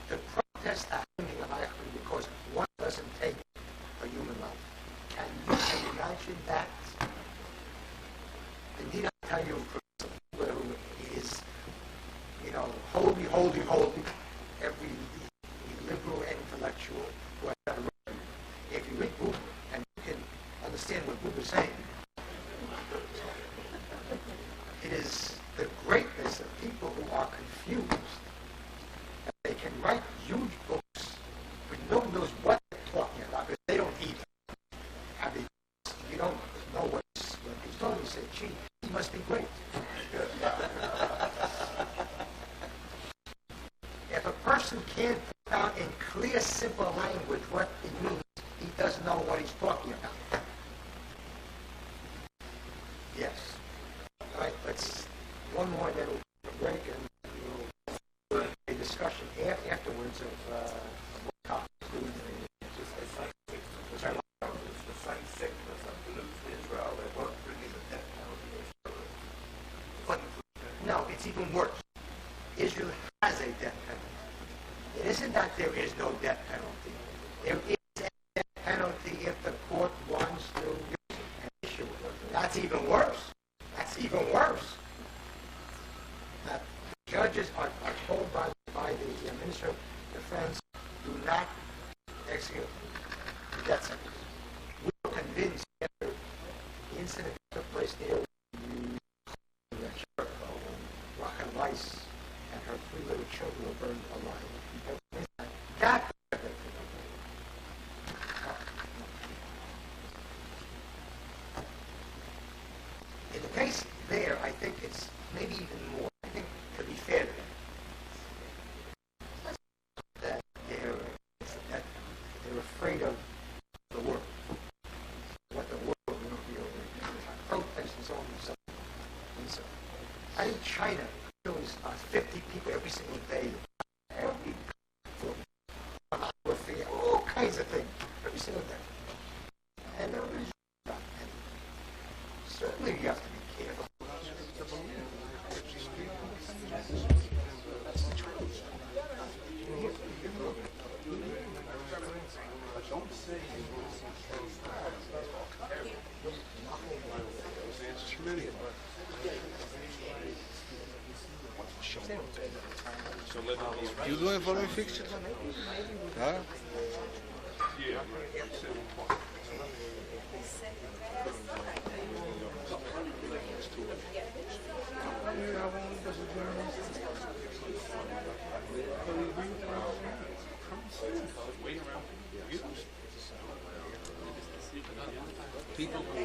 Speaker 1: to protest the hanging of Eichmann because one doesn't take a human life. Can you imagine that? And need I tell you, Professor Buber, who is, holy, holy, holy, every liberal and intellectual who has ever read. If you read Buber and you can understand what Buber's saying, it is the greatness of people who are confused. And they can write huge books, but no one knows what they're talking about because they don't eat it. I mean, you don't know what he's talking. You say, gee, he must be great. If a person can't put down in clear, simple language what it means, he doesn't know what he's talking about. Yes. All right, let's one more, then we'll break and we'll have a discussion afterwards of what Kahane is doing.
Speaker 5: The same sickness of Israel that was bringing the death penalty.
Speaker 1: But no, it's even worse. Israel has a death penalty. It isn't that there is no death penalty. There is a death penalty if the court wants to use an issue. That's even worse. That's even worse. That the judges are told by the Minister of Defense, do not execute the death sentence. We were convinced after the incident that took place there in the church when Rachel Weiss and her 3 little children were burned alive. That in the case there, I think it's maybe even more. I think to be fair to them, that they're afraid of the world, what the world will be over, protests and so on and so on. And so, I think China kills 50 people every single day. Every all kinds of things every single day. And everybody's about it. Certainly you have to be careful.
Speaker 9: You doing it for me, fix it? Huh? People who